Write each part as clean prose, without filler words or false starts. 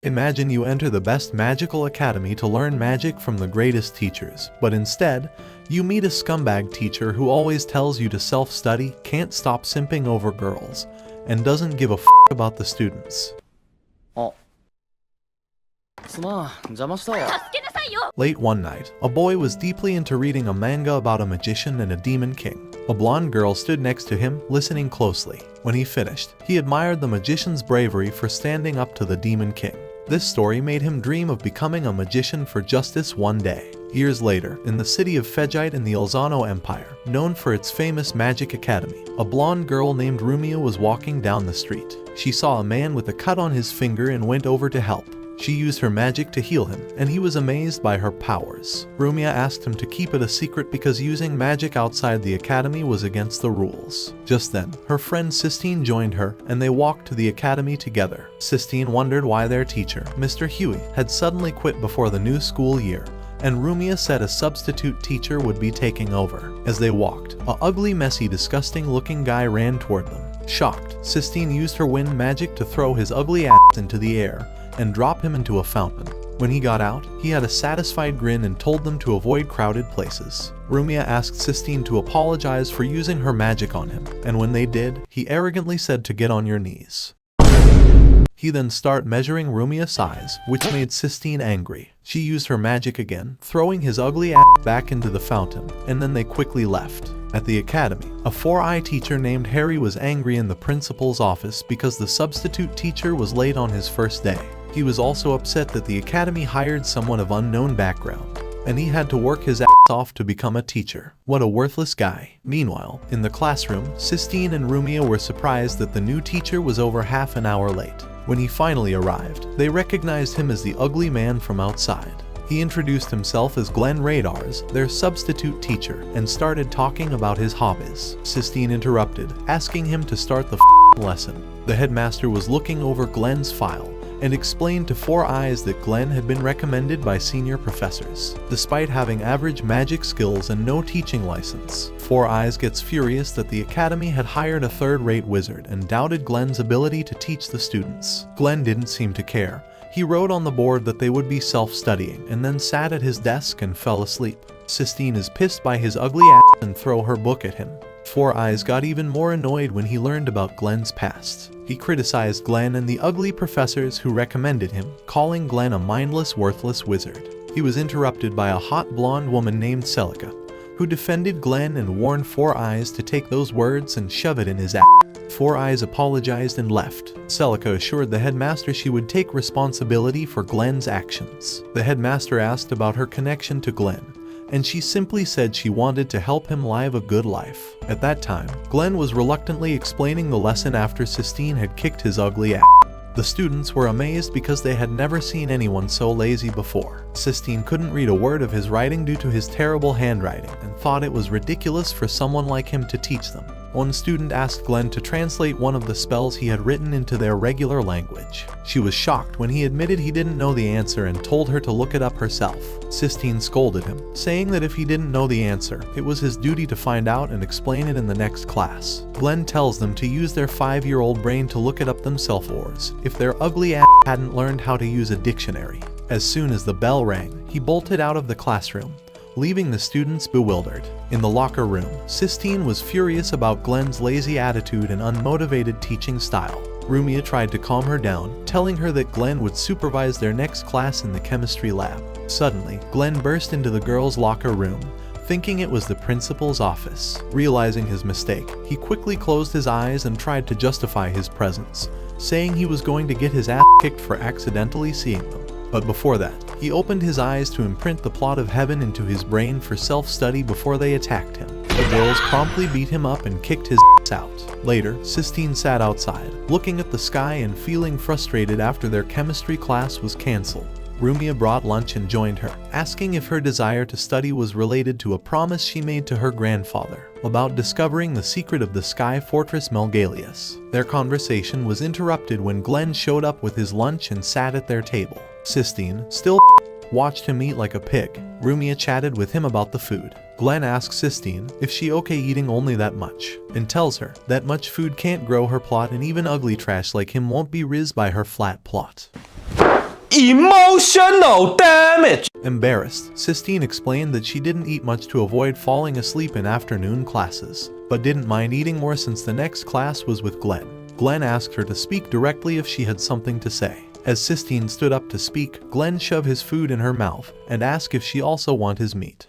Imagine you enter the best magical academy to learn magic from the greatest teachers, but instead, you meet a scumbag teacher who always tells you to self-study, can't stop simping over girls, and doesn't give a f*** about the students. Late one night, a boy was deeply into reading a manga about a magician and a demon king. A blonde girl stood next to him, listening closely. When he finished, he admired the magician's bravery for standing up to the demon king. This story made him dream of becoming a magician for justice one day. Years later, in the city of Fegite in the Alzano Empire, known for its famous magic academy, a blonde girl named Rumia was walking down the street. She saw a man with a cut on his finger and went over to help. She used her magic to heal him, and he was amazed by her powers. Rumia asked him to keep it a secret because using magic outside the academy was against the rules. Just then, her friend Sistine joined her, and they walked to the academy together. Sistine wondered why their teacher, Mr. Huey, had suddenly quit before the new school year, and Rumia said a substitute teacher would be taking over. As they walked, a ugly, messy, disgusting-looking guy ran toward them. Shocked, Sistine used her wind magic to throw his ugly ass into the air and drop him into a fountain. When he got out, he had a satisfied grin and told them to avoid crowded places. Rumia asked Sistine to apologize for using her magic on him, and when they did, he arrogantly said to get on your knees. He then started measuring Rumia's size, which made Sistine angry. She used her magic again, throwing his ugly ass back into the fountain, and then they quickly left. At the academy, a four-eye teacher named Harry was angry in the principal's office because the substitute teacher was late on his first day. He was also upset that the academy hired someone of unknown background, and he had to work his ass off to become a teacher. What a worthless guy. Meanwhile, in the classroom, Sistine and Rumia were surprised that the new teacher was over half an hour late. When he finally arrived, they recognized him as the ugly man from outside. He introduced himself as Glenn Radars, their substitute teacher, and started talking about his hobbies. Sistine interrupted, asking him to start the lesson. The headmaster was looking over Glenn's file and explained to Four Eyes that Glenn had been recommended by senior professors. Despite having average magic skills and no teaching license, Four Eyes gets furious that the academy had hired a third-rate wizard and doubted Glenn's ability to teach the students. Glenn didn't seem to care. He wrote on the board that they would be self-studying and then sat at his desk and fell asleep. Sistine is pissed by his ugly ass and throw her book at him. Four Eyes got even more annoyed when he learned about Glenn's past. He criticized Glenn and the ugly professors who recommended him, calling Glenn a mindless, worthless wizard. He was interrupted by a hot blonde woman named Celica, who defended Glenn and warned Four Eyes to take those words and shove it in his ass. Four Eyes apologized and left. Celica assured the headmaster she would take responsibility for Glenn's actions. The headmaster asked about her connection to Glenn, and she simply said she wanted to help him live a good life. At that time, Glenn was reluctantly explaining the lesson after Sistine had kicked his ugly ass. The students were amazed because they had never seen anyone so lazy before. Sistine couldn't read a word of his writing due to his terrible handwriting and thought it was ridiculous for someone like him to teach them. One student asked Glenn to translate one of the spells he had written into their regular language. She was shocked when he admitted he didn't know the answer and told her to look it up herself. Sistine scolded him, saying that if he didn't know the answer, it was his duty to find out and explain it in the next class. Glenn tells them to use their 5-year-old brain to look it up themselves, if their ugly ass hadn't learned how to use a dictionary. As soon as the bell rang, he bolted out of the classroom, leaving the students bewildered. In the locker room, Sistine was furious about Glenn's lazy attitude and unmotivated teaching style. Rumia tried to calm her down, telling her that Glenn would supervise their next class in the chemistry lab. Suddenly, Glenn burst into the girls' locker room, thinking it was the principal's office. Realizing his mistake, he quickly closed his eyes and tried to justify his presence, saying he was going to get his ass kicked for accidentally seeing them. But before that, he opened his eyes to imprint the plot of heaven into his brain for self-study before they attacked him. The girls promptly beat him up and kicked his ass out. Later, Sistine sat outside, looking at the sky and feeling frustrated after their chemistry class was cancelled. Rumia brought lunch and joined her, asking if her desire to study was related to a promise she made to her grandfather about discovering the secret of the Sky Fortress Melgalius. Their conversation was interrupted when Glenn showed up with his lunch and sat at their table. Sistine, still watched him eat like a pig. Rumia chatted with him about the food. Glenn asks Sistine if she okay eating only that much, and tells her that much food can't grow her plot and even ugly trash like him won't be riz by her flat plot. Emotional damage! Embarrassed, Sistine explained that she didn't eat much to avoid falling asleep in afternoon classes, but didn't mind eating more since the next class was with Glenn. Glenn asked her to speak directly if she had something to say. As Sistine stood up to speak, Glenn shoved his food in her mouth and asked if she also wanted his meat.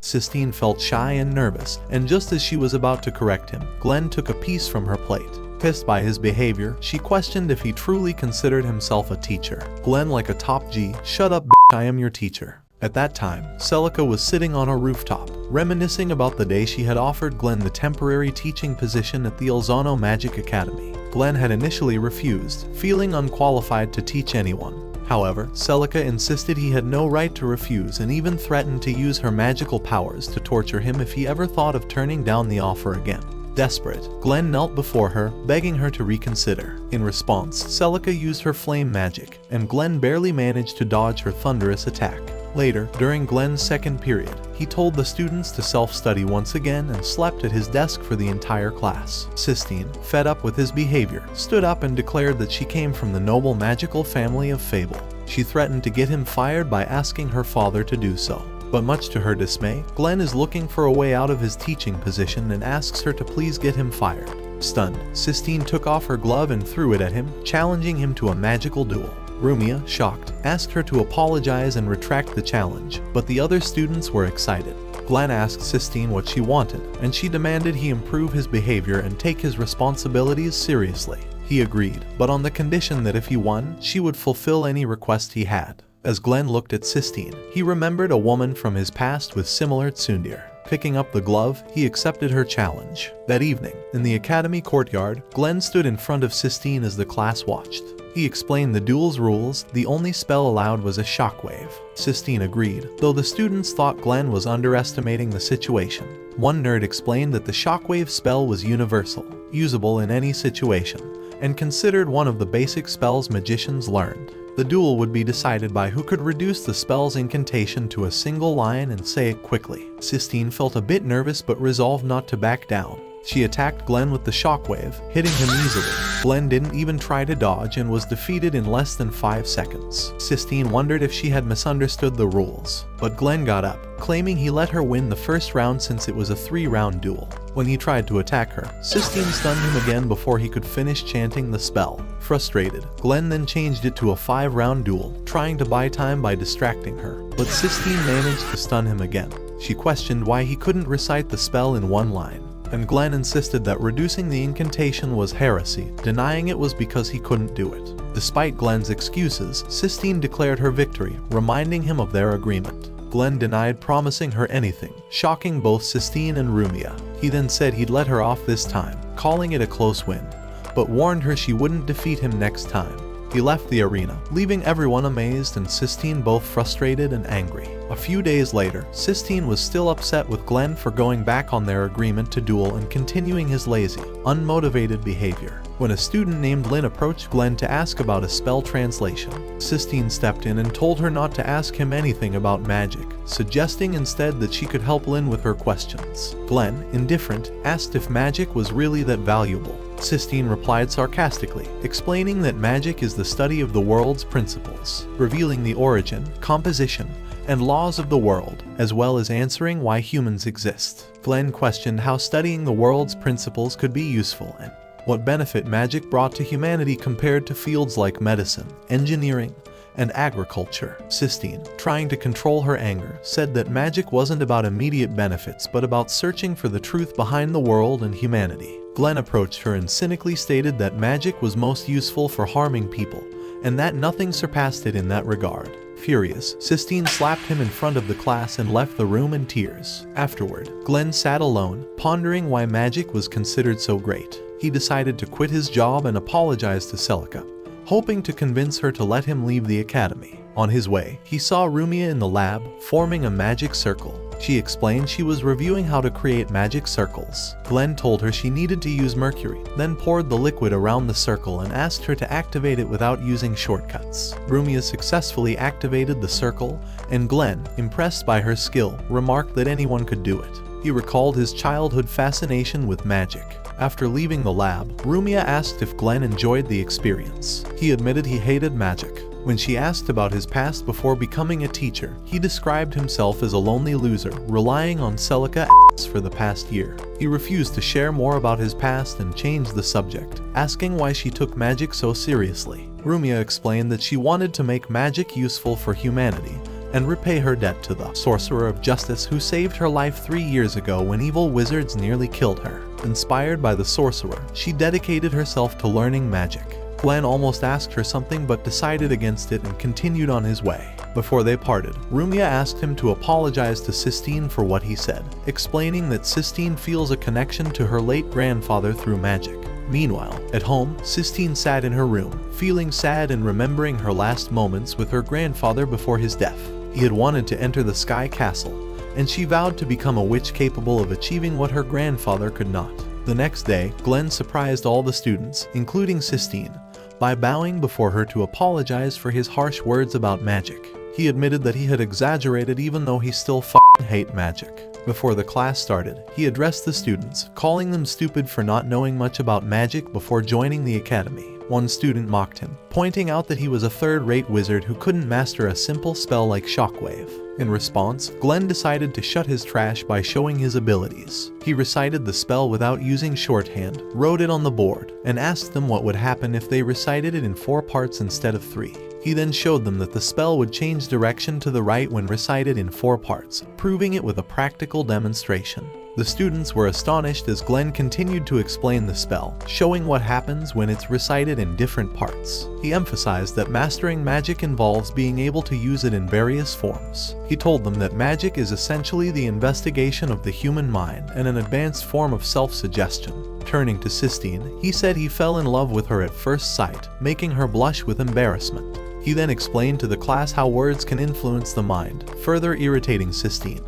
Sistine felt shy and nervous, and just as she was about to correct him, Glenn took a piece from her plate. Pissed by his behavior, she questioned if he truly considered himself a teacher. Glenn, like a top G, "Shut up, I am your teacher." At that time, Celica was sitting on a rooftop, reminiscing about the day she had offered Glenn the temporary teaching position at the Alzano Magic Academy. Glenn had initially refused, feeling unqualified to teach anyone. However, Celica insisted he had no right to refuse and even threatened to use her magical powers to torture him if he ever thought of turning down the offer again. Desperate, Glenn knelt before her, begging her to reconsider. In response, Celica used her flame magic, and Glenn barely managed to dodge her thunderous attack. Later, during Glenn's second period, he told the students to self-study once again and slept at his desk for the entire class. Sistine, fed up with his behavior, stood up and declared that she came from the noble magical family of Fibel. She threatened to get him fired by asking her father to do so. But much to her dismay, Glenn is looking for a way out of his teaching position and asks her to please get him fired. Stunned, Sistine took off her glove and threw it at him, challenging him to a magical duel. Rumia, shocked, asked her to apologize and retract the challenge, but the other students were excited. Glenn asked Sistine what she wanted, and she demanded he improve his behavior and take his responsibilities seriously. He agreed, but on the condition that if he won, she would fulfill any request he had. As Glenn looked at Sistine, he remembered a woman from his past with similar tsundere. Picking up the glove, he accepted her challenge. That evening, in the academy courtyard, Glenn stood in front of Sistine as the class watched. He explained the duel's rules. The only spell allowed was a shockwave. Sistine agreed, though the students thought Glenn was underestimating the situation. One nerd explained that the shockwave spell was universal, usable in any situation, and considered one of the basic spells magicians learned. The duel would be decided by who could reduce the spell's incantation to a single line and say it quickly. Sistine felt a bit nervous but resolved not to back down. She attacked Glenn with the shockwave, hitting him easily. Glenn didn't even try to dodge and was defeated in less than 5 seconds. Sistine wondered if she had misunderstood the rules, but Glenn got up, claiming he let her win the first round since it was a 3-round duel. When he tried to attack her, Sistine stunned him again before he could finish chanting the spell. Frustrated, Glenn then changed it to a 5-round duel, trying to buy time by distracting her, but Sistine managed to stun him again. She questioned why he couldn't recite the spell in one line, and Glenn insisted that reducing the incantation was heresy, denying it was because he couldn't do it. Despite Glenn's excuses, Sistine declared her victory, reminding him of their agreement. Glenn denied promising her anything, shocking both Sistine and Rumia. He then said he'd let her off this time, calling it a close win, but warned her she wouldn't defeat him next time. He left the arena, leaving everyone amazed and Sistine both frustrated and angry. A few days later, Sistine was still upset with Glenn for going back on their agreement to duel and continuing his lazy, unmotivated behavior. When a student named Lynn approached Glenn to ask about a spell translation, Sistine stepped in and told her not to ask him anything about magic, suggesting instead that she could help Lynn with her questions. Glenn, indifferent, asked if magic was really that valuable. Sistine replied sarcastically, explaining that magic is the study of the world's principles, revealing the origin, composition, and laws of the world, as well as answering why humans exist. Glenn questioned how studying the world's principles could be useful and what benefit magic brought to humanity compared to fields like medicine, engineering, and agriculture. Sistine, trying to control her anger, said that magic wasn't about immediate benefits but about searching for the truth behind the world and humanity. Glenn approached her and cynically stated that magic was most useful for harming people, and that nothing surpassed it in that regard. Furious, Sistine slapped him in front of the class and left the room in tears. Afterward, Glenn sat alone, pondering why magic was considered so great. He decided to quit his job and apologize to Celica, hoping to convince her to let him leave the academy. On his way, he saw Rumia in the lab, forming a magic circle. She explained she was reviewing how to create magic circles. Glenn told her she needed to use mercury, then poured the liquid around the circle and asked her to activate it without using shortcuts. Rumia successfully activated the circle, and Glenn, impressed by her skill, remarked that anyone could do it. He recalled his childhood fascination with magic. After leaving the lab, Rumia asked if Glenn enjoyed the experience. He admitted he hated magic, When she asked about his past before becoming a teacher, he described himself as a lonely loser, relying on Celica for the past year. He refused to share more about his past and changed the subject, asking why she took magic so seriously. Rumia explained that she wanted to make magic useful for humanity and repay her debt to the sorcerer of justice who saved her life 3 years ago when evil wizards nearly killed her. Inspired by the sorcerer, she dedicated herself to learning magic. Glenn almost asked her something but decided against it and continued on his way. Before they parted, Rumia asked him to apologize to Sistine for what he said, explaining that Sistine feels a connection to her late grandfather through magic. Meanwhile, at home, Sistine sat in her room, feeling sad and remembering her last moments with her grandfather before his death. He had wanted to enter the Sky Castle, and she vowed to become a witch capable of achieving what her grandfather could not. The next day, Glenn surprised all the students, including Sistine, by bowing before her to apologize for his harsh words about magic. He admitted that he had exaggerated even though he still hate magic. Before the class started, he addressed the students, calling them stupid for not knowing much about magic before joining the academy. One student mocked him, pointing out that he was a third-rate wizard who couldn't master a simple spell like Shockwave. In response, Glenn decided to shut his trash by showing his abilities. He recited the spell without using shorthand, wrote it on the board, and asked them what would happen if they recited it in 4 parts instead of 3. He then showed them that the spell would change direction to the right when recited in 4 parts, proving it with a practical demonstration. The students were astonished as Glenn continued to explain the spell, showing what happens when it's recited in different parts. He emphasized that mastering magic involves being able to use it in various forms. He told them that magic is essentially the investigation of the human mind and an advanced form of self-suggestion. Turning to Sistine, he said he fell in love with her at first sight, making her blush with embarrassment. He then explained to the class how words can influence the mind, further irritating Sistine,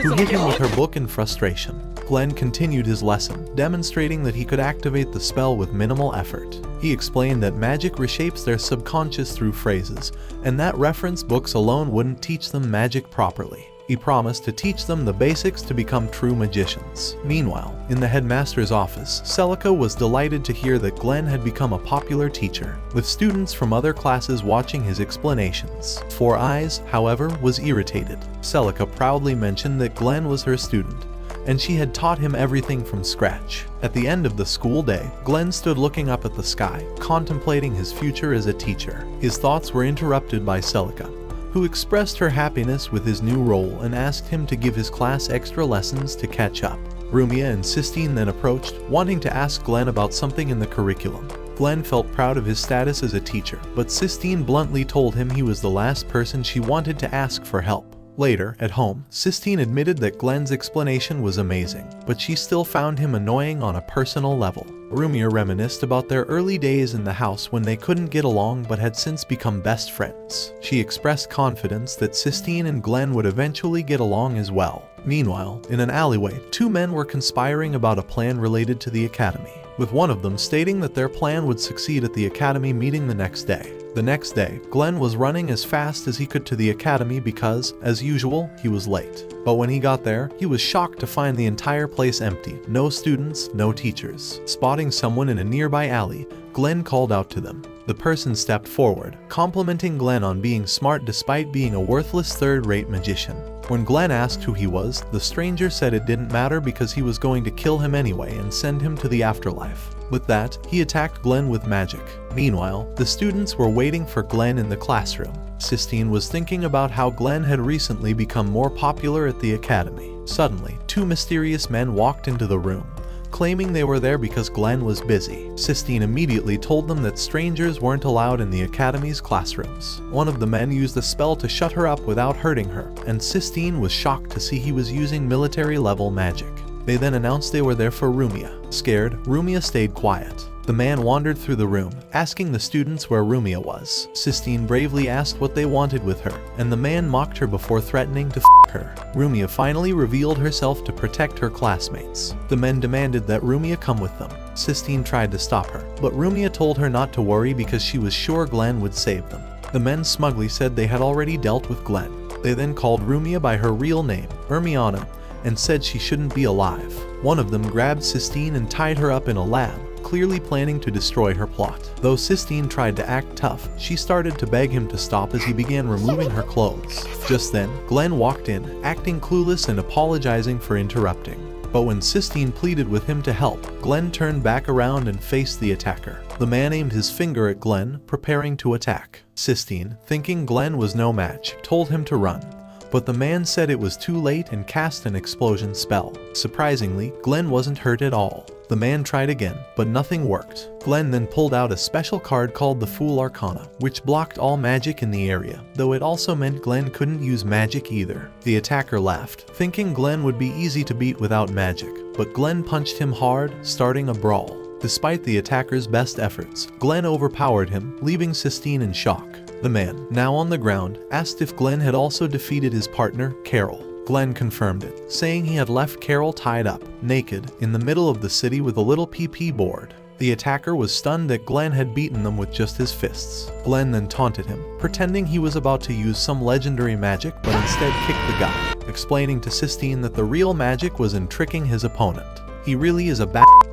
who hit him with her book in frustration. Glenn continued his lesson, demonstrating that he could activate the spell with minimal effort. He explained that magic reshapes their subconscious through phrases, and that reference books alone wouldn't teach them magic properly. He promised to teach them the basics to become true magicians. Meanwhile, in the headmaster's office, Celica was delighted to hear that Glenn had become a popular teacher, with students from other classes watching his explanations. Four Eyes, however, was irritated. Celica proudly mentioned that Glenn was her student, and she had taught him everything from scratch. At the end of the school day, Glenn stood looking up at the sky, contemplating his future as a teacher. His thoughts were interrupted by Celica, who expressed her happiness with his new role and asked him to give his class extra lessons to catch up. Rumia and Sistine then approached, wanting to ask Glenn about something in the curriculum. Glenn felt proud of his status as a teacher, but Sistine bluntly told him he was the last person she wanted to ask for help. Later, at home, Sistine admitted that Glenn's explanation was amazing, but she still found him annoying on a personal level. Rumia reminisced about their early days in the house when they couldn't get along but had since become best friends. She expressed confidence that Sistine and Glenn would eventually get along as well. Meanwhile, in an alleyway, 2 men were conspiring about a plan related to the academy, with one of them stating that their plan would succeed at the academy meeting the next day. The next day, Glenn was running as fast as he could to the academy because, as usual, he was late. But when he got there, he was shocked to find the entire place empty. No students, no teachers. Spotting someone in a nearby alley, Glenn called out to them. The person stepped forward, complimenting Glenn on being smart despite being a worthless third-rate magician. When Glenn asked who he was, the stranger said it didn't matter because he was going to kill him anyway and send him to the afterlife. With that, he attacked Glenn with magic. Meanwhile, the students were waiting for Glenn in the classroom. Sistine was thinking about how Glenn had recently become more popular at the academy. Suddenly, 2 mysterious men walked into the room, claiming they were there because Glenn was busy. Sistine immediately told them that strangers weren't allowed in the academy's classrooms. One of the men used a spell to shut her up without hurting her, and Sistine was shocked to see he was using military-level magic. They then announced they were there for Rumia. Scared, Rumia stayed quiet. The man wandered through the room, asking the students where Rumia was. Sistine bravely asked what they wanted with her, and the man mocked her before threatening to f*** her. Rumia finally revealed herself to protect her classmates. The men demanded that Rumia come with them. Sistine tried to stop her, but Rumia told her not to worry because she was sure Glenn would save them. The men smugly said they had already dealt with Glenn. They then called Rumia by her real name, Hermione, and said she shouldn't be alive. One of them grabbed Sistine and tied her up in a lab, clearly clearly planning to destroy her plot. Though Sistine tried to act tough, she started to beg him to stop as he began removing her clothes. Just then, Glenn walked in, acting clueless and apologizing for interrupting. But when Sistine pleaded with him to help, Glenn turned back around and faced the attacker. The man aimed his finger at Glenn, preparing to attack. Sistine, thinking Glenn was no match, told him to run. But the man said it was too late and cast an explosion spell. Surprisingly, Glenn wasn't hurt at all. The man tried again, but nothing worked. Glenn then pulled out a special card called the Fool Arcana, which blocked all magic in the area, though it also meant Glenn couldn't use magic either. The attacker laughed, thinking Glenn would be easy to beat without magic, but Glenn punched him hard, starting a brawl. Despite the attacker's best efforts, Glenn overpowered him, leaving Sistine in shock. The man, now on the ground, asked if Glenn had also defeated his partner, Carol. Glenn confirmed it, saying he had left Carol tied up, naked, in the middle of the city with a little PP board. The attacker was stunned that Glenn had beaten them with just his fists. Glenn then taunted him, pretending he was about to use some legendary magic but instead kicked the guy, explaining to Sistine that the real magic was in tricking his opponent. He really is a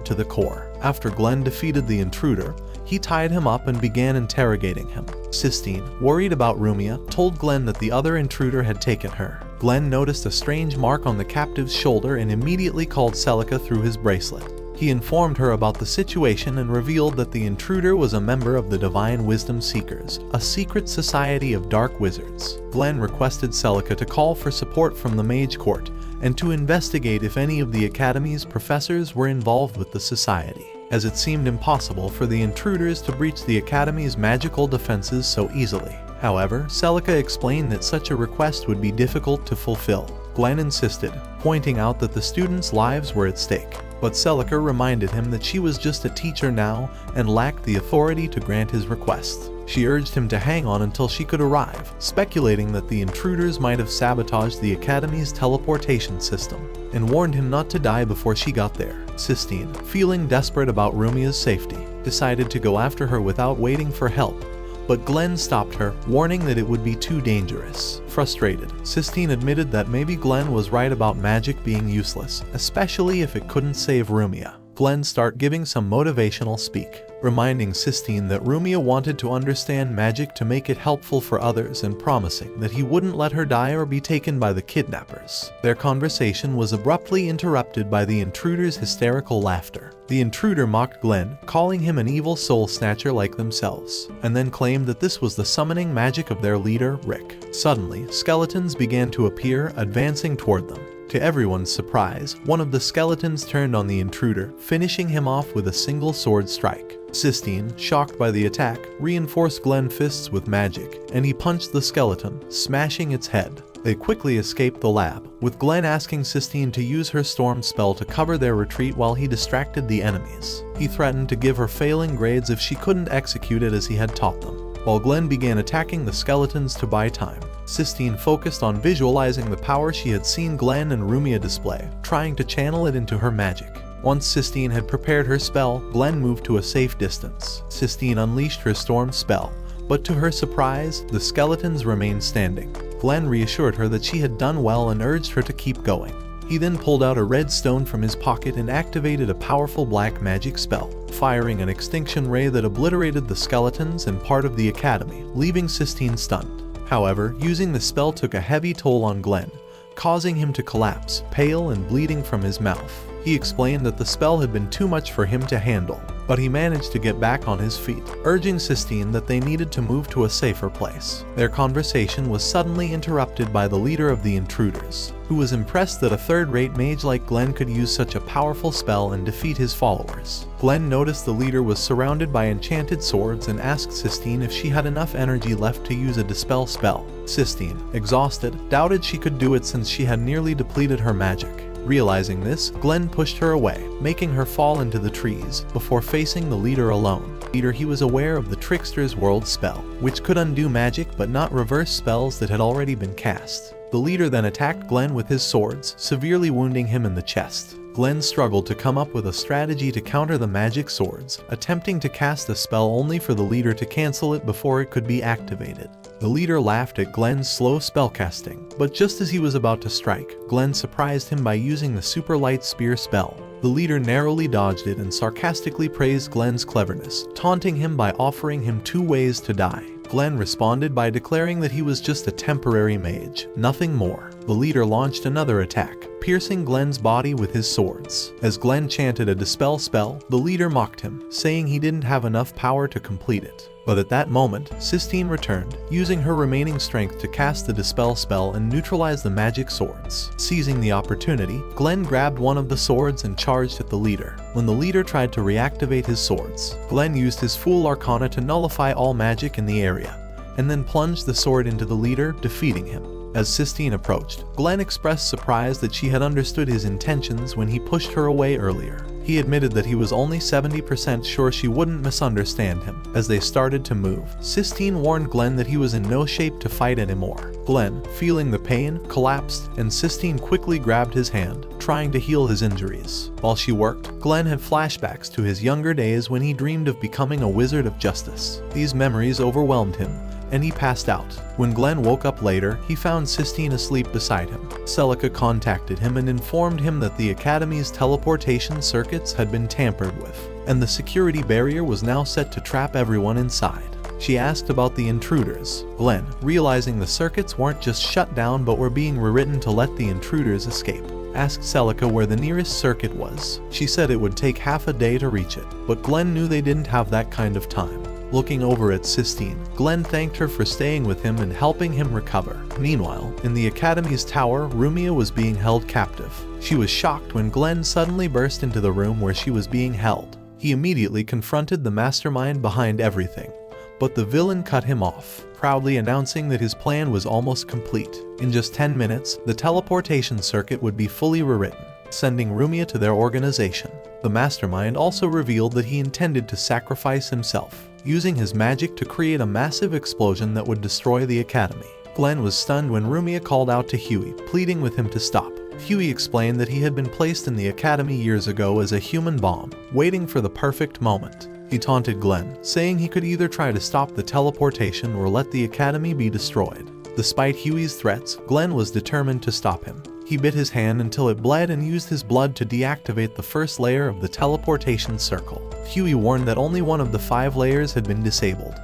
to the core. After Glenn defeated the intruder, he tied him up and began interrogating him. Sistine, worried about Rumia, told Glenn that the other intruder had taken her. Glenn noticed a strange mark on the captive's shoulder and immediately called Celica through his bracelet. He informed her about the situation and revealed that the intruder was a member of the Divine Wisdom Seekers, a secret society of dark wizards. Glenn requested Celica to call for support from the Mage Court and to investigate if any of the Academy's professors were involved with the society, as it seemed impossible for the intruders to breach the Academy's magical defenses so easily. However, Celica explained that such a request would be difficult to fulfill. Glenn insisted, pointing out that the students' lives were at stake. But Celica reminded him that she was just a teacher now and lacked the authority to grant his request. She urged him to hang on until she could arrive, speculating that the intruders might have sabotaged the Academy's teleportation system, and warned him not to die before she got there. Sistine, feeling desperate about Rumia's safety, decided to go after her without waiting for help. But Glenn stopped her, warning that it would be too dangerous. Frustrated, Sistine admitted that maybe Glenn was right about magic being useless, especially if it couldn't save Rumia. Glenn started giving some motivational speak, reminding Sistine that Rumia wanted to understand magic to make it helpful for others and promising that he wouldn't let her die or be taken by the kidnappers. Their conversation was abruptly interrupted by the intruder's hysterical laughter. The intruder mocked Glenn, calling him an evil soul snatcher like themselves, and then claimed that this was the summoning magic of their leader, Rick. Suddenly, skeletons began to appear, advancing toward them. To everyone's surprise, one of the skeletons turned on the intruder, finishing him off with a single sword strike. Sistine, shocked by the attack, reinforced Glenn's fists with magic, and he punched the skeleton, smashing its head. They quickly escaped the lab, with Glenn asking Sistine to use her storm spell to cover their retreat while he distracted the enemies. He threatened to give her failing grades if she couldn't execute it as he had taught them. While Glenn began attacking the skeletons to buy time, Sistine focused on visualizing the power she had seen Glenn and Rumia display, trying to channel it into her magic. Once Sistine had prepared her spell, Glenn moved to a safe distance. Sistine unleashed her storm spell, but to her surprise, the skeletons remained standing. Glenn reassured her that she had done well and urged her to keep going. He then pulled out a red stone from his pocket and activated a powerful black magic spell, firing an extinction ray that obliterated the skeletons and part of the academy, leaving Sistine stunned. However, using the spell took a heavy toll on Glenn, causing him to collapse, pale and bleeding from his mouth. He explained that the spell had been too much for him to handle, but he managed to get back on his feet, urging Sistine that they needed to move to a safer place. Their conversation was suddenly interrupted by the leader of the intruders, who was impressed that a third-rate mage like Glenn could use such a powerful spell and defeat his followers. Glenn noticed the leader was surrounded by enchanted swords and asked Sistine if she had enough energy left to use a dispel spell. Sistine, exhausted, doubted she could do it since she had nearly depleted her magic. Realizing this, Glenn pushed her away, making her fall into the trees, before facing the leader alone. He was aware of the Trickster's World spell, which could undo magic but not reverse spells that had already been cast. The leader then attacked Glenn with his swords, severely wounding him in the chest. Glenn struggled to come up with a strategy to counter the magic swords, attempting to cast a spell only for the leader to cancel it before it could be activated. The leader laughed at Glenn's slow spellcasting, but just as he was about to strike, Glenn surprised him by using the super light spear spell. The leader narrowly dodged it and sarcastically praised Glenn's cleverness, taunting him by offering him 2 ways to die. Glenn responded by declaring that he was just a temporary mage, nothing more. The leader launched another attack, piercing Glenn's body with his swords. As Glenn chanted a dispel spell, the leader mocked him, saying he didn't have enough power to complete it. But at that moment, Sistine returned, using her remaining strength to cast the dispel spell and neutralize the magic swords. Seizing the opportunity, Glenn grabbed one of the swords and charged at the leader. When the leader tried to reactivate his swords, Glenn used his Fool Arcana to nullify all magic in the area, and then plunged the sword into the leader, defeating him. As Sistine approached, Glenn expressed surprise that she had understood his intentions when he pushed her away earlier. He admitted that he was only 70% sure she wouldn't misunderstand him. As they started to move, Sistine warned Glenn that he was in no shape to fight anymore. Glenn, feeling the pain, collapsed, and Sistine quickly grabbed his hand, trying to heal his injuries. While she worked, Glenn had flashbacks to his younger days when he dreamed of becoming a wizard of justice. These memories overwhelmed him, and he passed out. When Glenn woke up later, he found Sistine asleep beside him. Celica contacted him and informed him that the Academy's teleportation circuits had been tampered with, and the security barrier was now set to trap everyone inside. She asked about the intruders. Glenn, realizing the circuits weren't just shut down but were being rewritten to let the intruders escape, asked Celica where the nearest circuit was. She said it would take half a day to reach it, but Glenn knew they didn't have that kind of time. Looking over at Sistine, Glenn thanked her for staying with him and helping him recover. Meanwhile, in the Academy's tower, Rumia was being held captive. She was shocked when Glenn suddenly burst into the room where she was being held. He immediately confronted the mastermind behind everything, but the villain cut him off, proudly announcing that his plan was almost complete. In just 10 minutes, the teleportation circuit would be fully rewritten, sending Rumia to their organization. The mastermind also revealed that he intended to sacrifice himself, using his magic to create a massive explosion that would destroy the Academy. Glenn was stunned when Rumia called out to Huey, pleading with him to stop. Huey explained that he had been placed in the Academy years ago as a human bomb, waiting for the perfect moment. He taunted Glenn, saying he could either try to stop the teleportation or let the Academy be destroyed. Despite Huey's threats, Glenn was determined to stop him. He bit his hand until it bled and used his blood to deactivate the first layer of the teleportation circle. Huey warned that only one of the 5 layers had been disabled,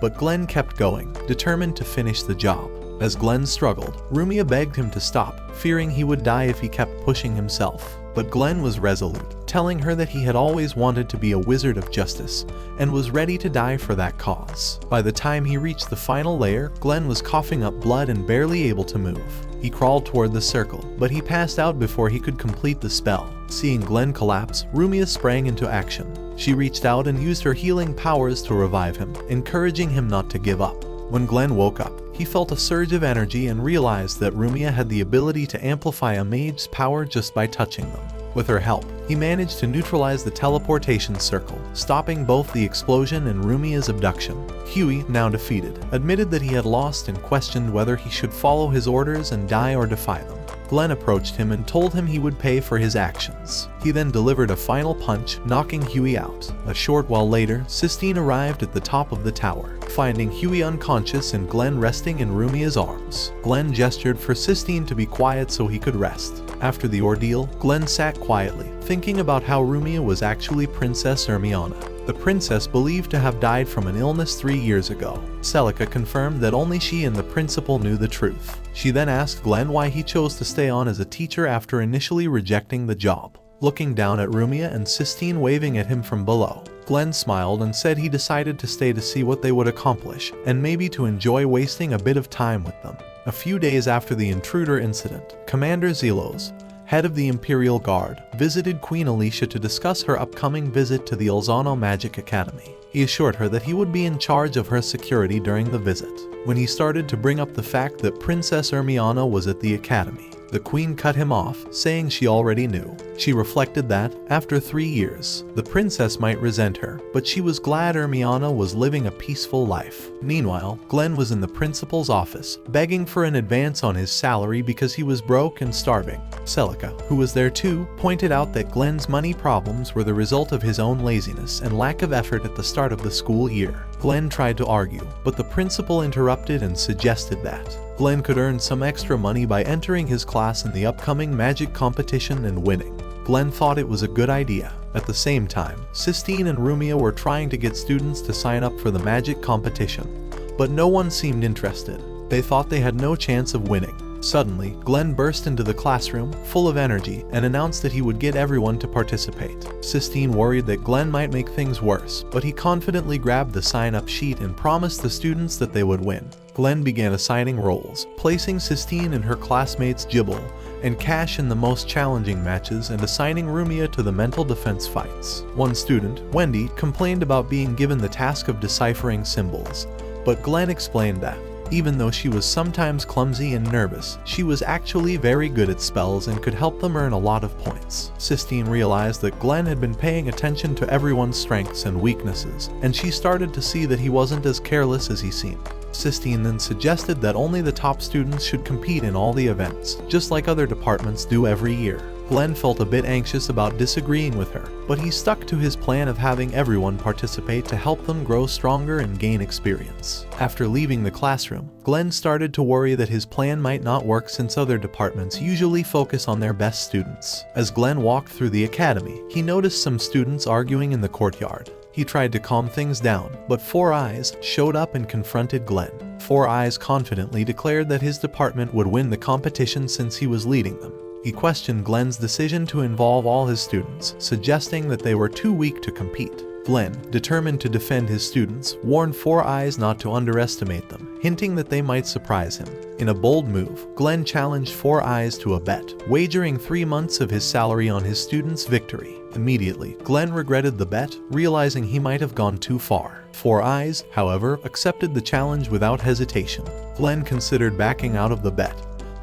but Glenn kept going, determined to finish the job. As Glenn struggled, Rumia begged him to stop, fearing he would die if he kept pushing himself. But Glenn was resolute, telling her that he had always wanted to be a wizard of justice and was ready to die for that cause. By the time he reached the final layer, Glenn was coughing up blood and barely able to move. He crawled toward the circle, but he passed out before he could complete the spell. Seeing Glenn collapse, Rumia sprang into action. She reached out and used her healing powers to revive him, encouraging him not to give up. When Glenn woke up, he felt a surge of energy and realized that Rumia had the ability to amplify a mage's power just by touching them. With her help, he managed to neutralize the teleportation circle, stopping both the explosion and Rumia's abduction. Huey, now defeated, admitted that he had lost and questioned whether he should follow his orders and die or defy them. Glenn approached him and told him he would pay for his actions. He then delivered a final punch, knocking Huey out. A short while later, Sistine arrived at the top of the tower, finding Huey unconscious and Glenn resting in Rumia's arms. Glenn gestured for Sistine to be quiet so he could rest. After the ordeal, Glenn sat quietly, thinking about how Rumia was actually Princess Hermione, the princess believed to have died from an illness 3 years ago. Celica confirmed that only she and the principal knew the truth. She then asked Glenn why he chose to stay on as a teacher after initially rejecting the job. Looking down at Rumia and Sistine waving at him from below, Glenn smiled and said he decided to stay to see what they would accomplish, and maybe to enjoy wasting a bit of time with them. A few days after the intruder incident, Commander Zelos, head of the Imperial Guard, visited Queen Alicia to discuss her upcoming visit to the Alzano Magic Academy. He assured her that he would be in charge of her security during the visit. When he started to bring up the fact that Princess Hermione was at the academy, the queen cut him off, saying she already knew. She reflected that, after 3 years, the princess might resent her, but she was glad Hermione was living a peaceful life. Meanwhile, Glenn was in the principal's office, begging for an advance on his salary because he was broke and starving. Celica, who was there too, pointed out that Glenn's money problems were the result of his own laziness and lack of effort at the start of the school year. Glenn tried to argue, but the principal interrupted and suggested that Glenn could earn some extra money by entering his class in the upcoming magic competition and winning. Glenn thought it was a good idea. At the same time, Sistine and Rumia were trying to get students to sign up for the magic competition, but no one seemed interested. They thought they had no chance of winning. Suddenly, Glenn burst into the classroom, full of energy, and announced that he would get everyone to participate. Sistine worried that Glenn might make things worse, but he confidently grabbed the sign-up sheet and promised the students that they would win. Glenn began assigning roles, placing Sistine and her classmates Jibble and Cash in the most challenging matches and assigning Rumia to the mental defense fights. One student, Wendy, complained about being given the task of deciphering symbols, but Glenn explained that even though she was sometimes clumsy and nervous, she was actually very good at spells and could help them earn a lot of points. Sistine realized that Glenn had been paying attention to everyone's strengths and weaknesses, and she started to see that he wasn't as careless as he seemed. Sistine then suggested that only the top students should compete in all the events, just like other departments do every year. Glenn felt a bit anxious about disagreeing with her, but he stuck to his plan of having everyone participate to help them grow stronger and gain experience. After leaving the classroom, Glenn started to worry that his plan might not work since other departments usually focus on their best students. As Glenn walked through the academy, he noticed some students arguing in the courtyard. He tried to calm things down, but Four Eyes showed up and confronted Glenn. Four Eyes confidently declared that his department would win the competition since he was leading them. He questioned Glenn's decision to involve all his students, suggesting that they were too weak to compete. Glenn, determined to defend his students, warned Four Eyes not to underestimate them, hinting that they might surprise him. In a bold move, Glenn challenged Four Eyes to a bet, wagering 3 months of his salary on his students' victory. Immediately, Glenn regretted the bet, realizing he might have gone too far. Four Eyes, however, accepted the challenge without hesitation. Glenn considered backing out of the bet,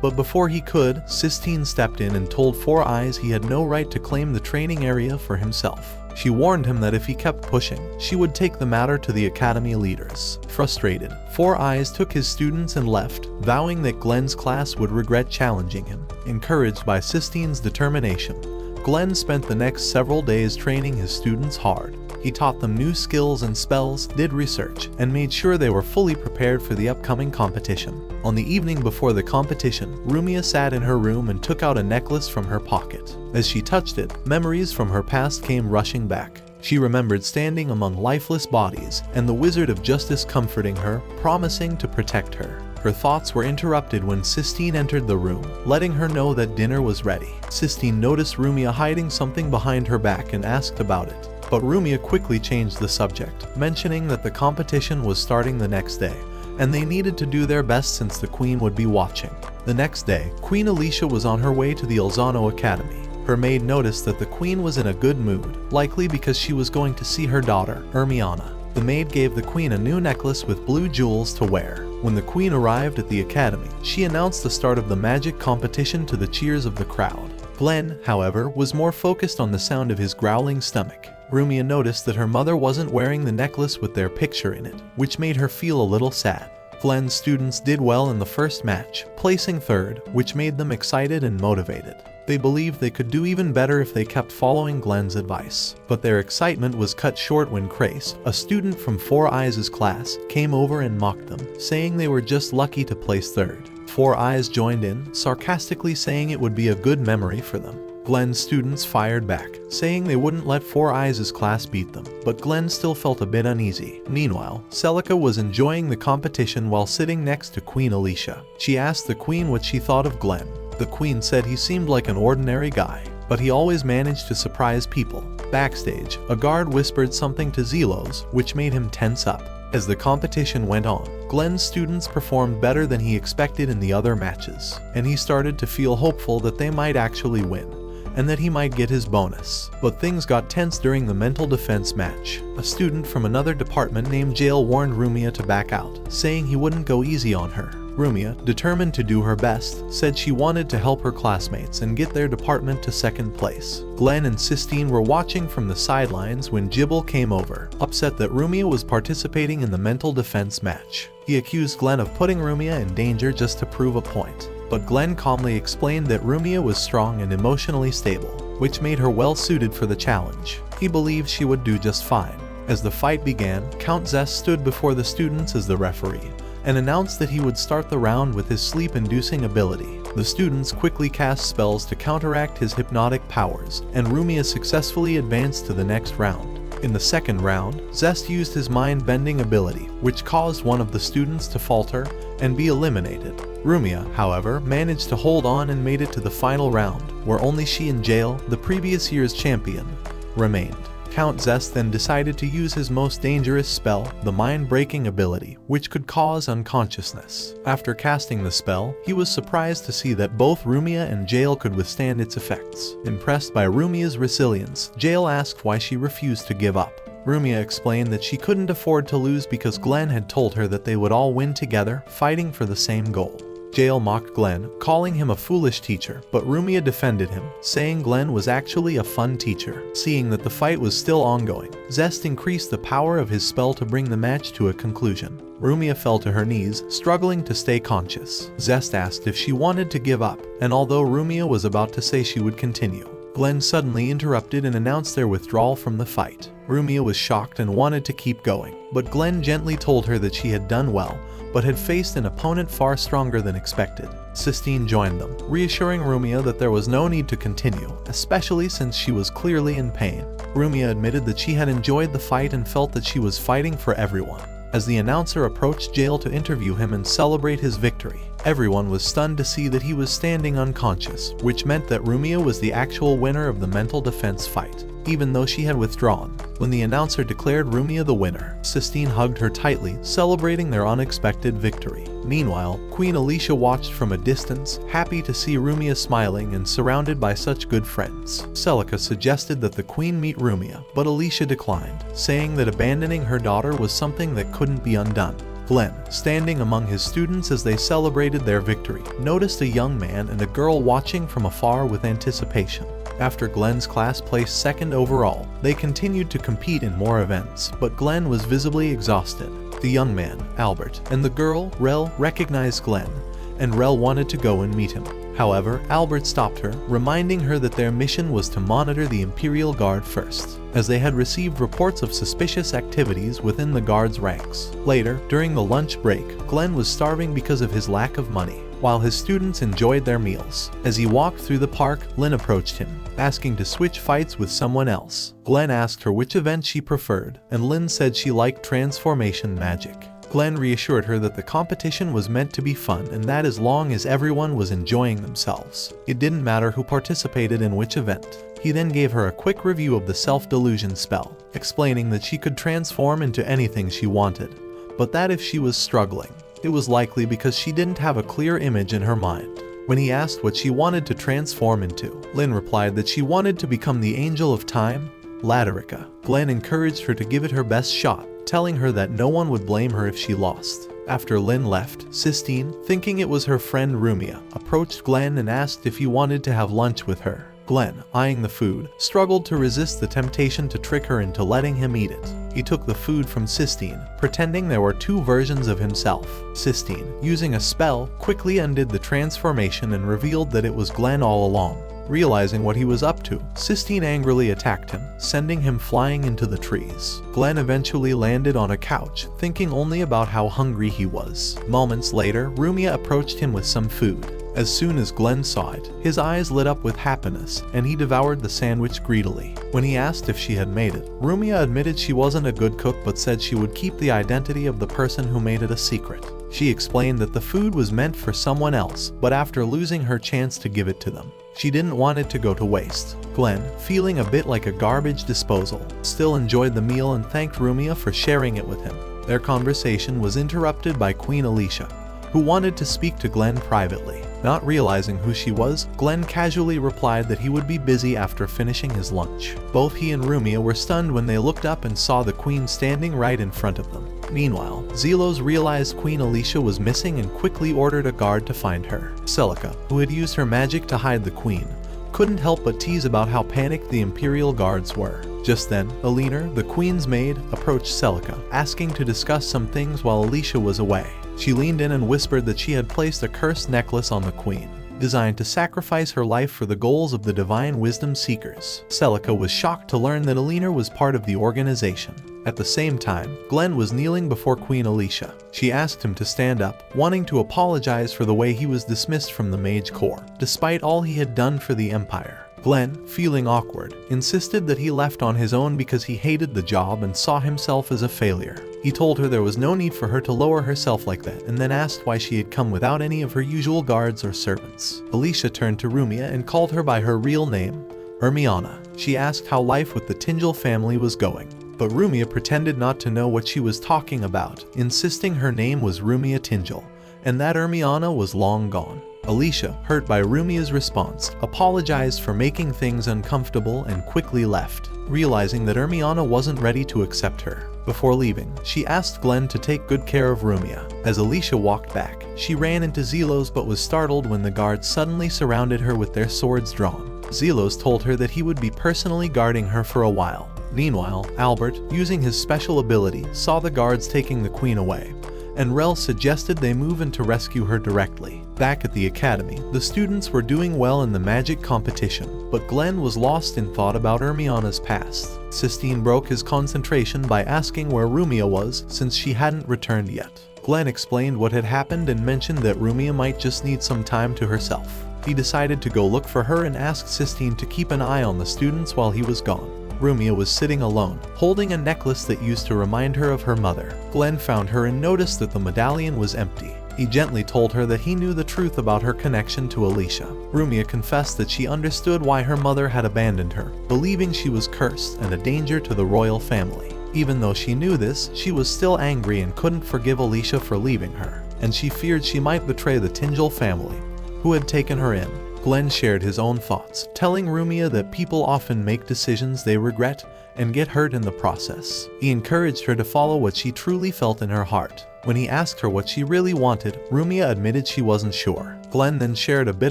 but before he could, Sistine stepped in and told Four Eyes he had no right to claim the training area for himself. She warned him that if he kept pushing, she would take the matter to the academy leaders. Frustrated, Four Eyes took his students and left, vowing that Glenn's class would regret challenging him. Encouraged by Sistine's determination, Glenn spent the next several days training his students hard. He taught them new skills and spells, did research, and made sure they were fully prepared for the upcoming competition. On the evening before the competition, Rumia sat in her room and took out a necklace from her pocket. As she touched it, memories from her past came rushing back. She remembered standing among lifeless bodies, and the Wizard of Justice comforting her, promising to protect her. Her thoughts were interrupted when Sistine entered the room, letting her know that dinner was ready. Sistine noticed Rumia hiding something behind her back and asked about it. But Rumia quickly changed the subject, mentioning that the competition was starting the next day, and they needed to do their best since the Queen would be watching. The next day, Queen Alicia was on her way to the Alzano Academy. Her maid noticed that the Queen was in a good mood, likely because she was going to see her daughter, Hermione. The maid gave the Queen a new necklace with blue jewels to wear. When the Queen arrived at the academy, she announced the start of the magic competition to the cheers of the crowd. Glenn, however, was more focused on the sound of his growling stomach. Rumia noticed that her mother wasn't wearing the necklace with their picture in it, which made her feel a little sad. Glenn's students did well in the first match, placing third, which made them excited and motivated. They believed they could do even better if they kept following Glenn's advice. But their excitement was cut short when Grace, a student from Four Eyes' class, came over and mocked them, saying they were just lucky to place third. Four Eyes joined in, sarcastically saying it would be a good memory for them. Glenn's students fired back, saying they wouldn't let Four Eyes' class beat them, but Glenn still felt a bit uneasy. Meanwhile, Celica was enjoying the competition while sitting next to Queen Alicia. She asked the Queen what she thought of Glenn. The Queen said he seemed like an ordinary guy, but he always managed to surprise people. Backstage, a guard whispered something to Zelos, which made him tense up. As the competition went on, Glenn's students performed better than he expected in the other matches, and he started to feel hopeful that they might actually win, and that he might get his bonus. But things got tense during the mental defense match. A student from another department named Jail warned Rumia to back out, saying he wouldn't go easy on her. Rumia, determined to do her best, said she wanted to help her classmates and get their department to second place. Glenn and Sistine were watching from the sidelines when Jibble came over, upset that Rumia was participating in the mental defense match. He accused Glenn of putting Rumia in danger just to prove a point. But Glenn calmly explained that Rumia was strong and emotionally stable, which made her well suited for the challenge. He believed she would do just fine. As the fight began, Count Zest stood before the students as the referee, and announced that he would start the round with his sleep-inducing ability. The students quickly cast spells to counteract his hypnotic powers, and Rumia successfully advanced to the next round. In the second round, Zest used his mind-bending ability, which caused one of the students to falter and be eliminated. Rumia, however, managed to hold on and made it to the final round, where only she and Jael, the previous year's champion, remained. Count Zest then decided to use his most dangerous spell, the mind-breaking ability, which could cause unconsciousness. After casting the spell, he was surprised to see that both Rumia and Jael could withstand its effects. Impressed by Rumia's resilience, Jael asked why she refused to give up. Rumia explained that she couldn't afford to lose because Glenn had told her that they would all win together, fighting for the same goal. Jael mocked Glenn, calling him a foolish teacher, but Rumia defended him, saying Glenn was actually a fun teacher. Seeing that the fight was still ongoing, Zest increased the power of his spell to bring the match to a conclusion. Rumia fell to her knees, struggling to stay conscious. Zest asked if she wanted to give up, and although Rumia was about to say she would continue, Glenn suddenly interrupted and announced their withdrawal from the fight. Rumia was shocked and wanted to keep going, but Glenn gently told her that she had done well, but had faced an opponent far stronger than expected. Sistine joined them, reassuring Rumia that there was no need to continue, especially since she was clearly in pain. Rumia admitted that she had enjoyed the fight and felt that she was fighting for everyone. As the announcer approached Jael to interview him and celebrate his victory, everyone was stunned to see that he was standing unconscious, which meant that Rumia was the actual winner of the mental defense fight, even though she had withdrawn. When the announcer declared Rumia the winner, Sistine hugged her tightly, celebrating their unexpected victory. Meanwhile, Queen Alicia watched from a distance, happy to see Rumia smiling and surrounded by such good friends. Celica suggested that the queen meet Rumia, but Alicia declined, saying that abandoning her daughter was something that couldn't be undone. Glenn, standing among his students as they celebrated their victory, noticed a young man and a girl watching from afar with anticipation. After Glenn's class placed second overall, they continued to compete in more events, but Glenn was visibly exhausted. The young man, Albert, and the girl, Rel, recognized Glenn, and Rel wanted to go and meet him. However, Albert stopped her, reminding her that their mission was to monitor the Imperial Guard first, as they had received reports of suspicious activities within the Guard's ranks. Later, during the lunch break, Glenn was starving because of his lack of money, while his students enjoyed their meals. As he walked through the park, Lynn approached him, asking to switch fights with someone else. Glenn asked her which event she preferred, and Lynn said she liked transformation magic. Glenn reassured her that the competition was meant to be fun and that as long as everyone was enjoying themselves, it didn't matter who participated in which event. He then gave her a quick review of the self-delusion spell, explaining that she could transform into anything she wanted, but that if she was struggling, it was likely because she didn't have a clear image in her mind. When he asked what she wanted to transform into, Lynn replied that she wanted to become the Angel of Time, Laderica. Glenn encouraged her to give it her best shot, telling her that no one would blame her if she lost. After Lynn left, Sistine, thinking it was her friend Rumia, approached Glenn and asked if he wanted to have lunch with her. Glenn, eyeing the food, struggled to resist the temptation to trick her into letting him eat it. He took the food from Sistine, pretending there were two versions of himself. Sistine, using a spell, quickly undid the transformation and revealed that it was Glenn all along. Realizing what he was up to, Sistine angrily attacked him, sending him flying into the trees. Glenn eventually landed on a couch, thinking only about how hungry he was. Moments later, Rumia approached him with some food. As soon as Glenn saw it, his eyes lit up with happiness, and he devoured the sandwich greedily. When he asked if she had made it, Rumia admitted she wasn't a good cook but said she would keep the identity of the person who made it a secret. She explained that the food was meant for someone else, but after losing her chance to give it to them, she didn't want it to go to waste. Glenn, feeling a bit like a garbage disposal, still enjoyed the meal and thanked Rumia for sharing it with him. Their conversation was interrupted by Queen Alicia, who wanted to speak to Glenn privately. Not realizing who she was, Glenn casually replied that he would be busy after finishing his lunch. Both he and Rumia were stunned when they looked up and saw the queen standing right in front of them. Meanwhile, Zelos realized Queen Alicia was missing and quickly ordered a guard to find her. Celica, who had used her magic to hide the queen, couldn't help but tease about how panicked the Imperial guards were. Just then, Alina, the queen's maid, approached Celica, asking to discuss some things while Alicia was away. She leaned in and whispered that she had placed a cursed necklace on the queen, designed to sacrifice her life for the goals of the Divine Wisdom Seekers. Celica was shocked to learn that Alina was part of the organization. At the same time, Glenn was kneeling before Queen Alicia. She asked him to stand up, wanting to apologize for the way he was dismissed from the Mage Corps, despite all he had done for the Empire. Glenn, feeling awkward, insisted that he left on his own because he hated the job and saw himself as a failure. He told her there was no need for her to lower herself like that, and then asked why she had come without any of her usual guards or servants. Alicia turned to Rumia and called her by her real name, Hermione. She asked how life with the Tingel family was going, but Rumia pretended not to know what she was talking about, insisting her name was Rumia Tingel, and that Hermione was long gone. Alicia, hurt by Rumia's response, apologized for making things uncomfortable and quickly left, realizing that Hermione wasn't ready to accept her. Before leaving, she asked Glenn to take good care of Rumia. As Alicia walked back, she ran into Zelos but was startled when the guards suddenly surrounded her with their swords drawn. Zelos told her that he would be personally guarding her for a while. Meanwhile, Albert, using his special ability, saw the guards taking the queen away, and Rel suggested they move in to rescue her directly. Back at the academy, the students were doing well in the magic competition, but Glenn was lost in thought about Hermione's past. Sistine broke his concentration by asking where Rumia was since she hadn't returned yet. Glenn explained what had happened and mentioned that Rumia might just need some time to herself. He decided to go look for her and asked Sistine to keep an eye on the students while he was gone. Rumia was sitting alone, holding a necklace that used to remind her of her mother. Glenn found her and noticed that the medallion was empty. He gently told her that he knew the truth about her connection to Alicia. Rumia confessed that she understood why her mother had abandoned her, believing she was cursed and a danger to the royal family. Even though she knew this, she was still angry and couldn't forgive Alicia for leaving her, and she feared she might betray the Tingel family, who had taken her in. Glenn shared his own thoughts, telling Rumia that people often make decisions they regret and get hurt in the process. He encouraged her to follow what she truly felt in her heart. When he asked her what she really wanted, Rumia admitted she wasn't sure. Glenn then shared a bit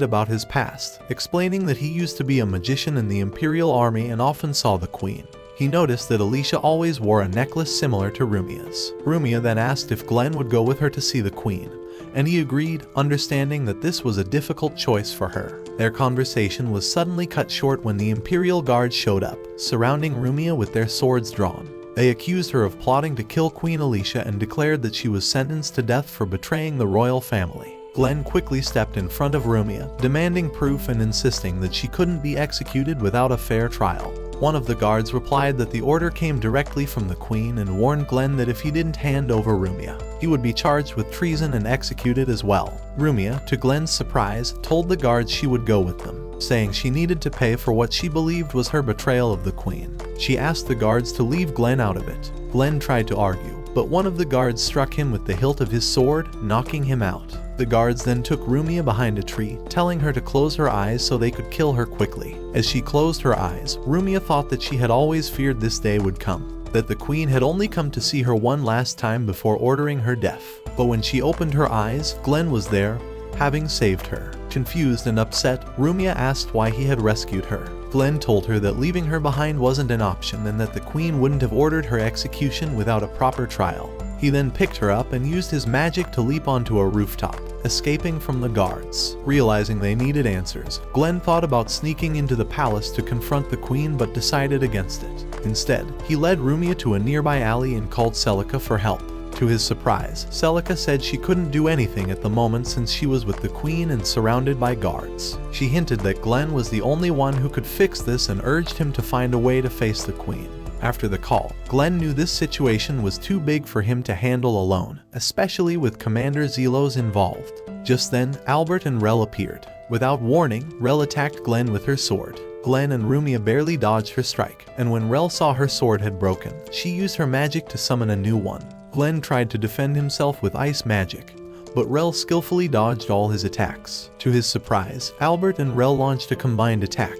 about his past, explaining that he used to be a magician in the Imperial Army and often saw the Queen. He noticed that Alicia always wore a necklace similar to Rumia's. Rumia then asked if Glenn would go with her to see the Queen, and he agreed, understanding that this was a difficult choice for her. Their conversation was suddenly cut short when the Imperial Guard showed up, surrounding Rumia with their swords drawn. They accused her of plotting to kill Queen Alicia and declared that she was sentenced to death for betraying the royal family. Glenn quickly stepped in front of Rumia, demanding proof and insisting that she couldn't be executed without a fair trial. One of the guards replied that the order came directly from the Queen and warned Glenn that if he didn't hand over Rumia, he would be charged with treason and executed as well. Rumia, to Glenn's surprise, told the guards she would go with them, saying she needed to pay for what she believed was her betrayal of the Queen. She asked the guards to leave Glenn out of it. Glenn tried to argue, but one of the guards struck him with the hilt of his sword, knocking him out. The guards then took Rumia behind a tree, telling her to close her eyes so they could kill her quickly. As she closed her eyes, Rumia thought that she had always feared this day would come, that the Queen had only come to see her one last time before ordering her death. But when she opened her eyes, Glenn was there, having saved her. Confused and upset, Rumia asked why he had rescued her. Glenn told her that leaving her behind wasn't an option and that the Queen wouldn't have ordered her execution without a proper trial. He then picked her up and used his magic to leap onto a rooftop, escaping from the guards. Realizing they needed answers, Glenn thought about sneaking into the palace to confront the Queen but decided against it. Instead, he led Rumia to a nearby alley and called Celica for help. To his surprise, Celica said she couldn't do anything at the moment since she was with the Queen and surrounded by guards. She hinted that Glenn was the only one who could fix this and urged him to find a way to face the Queen. After the call, Glenn knew this situation was too big for him to handle alone, especially with Commander Zelos involved. Just then, Albert and Rel appeared. Without warning, Rel attacked Glenn with her sword. Glenn and Rumia barely dodged her strike, and when Rel saw her sword had broken, she used her magic to summon a new one. Glenn tried to defend himself with ice magic, but Rel skillfully dodged all his attacks. To his surprise, Albert and Rel launched a combined attack,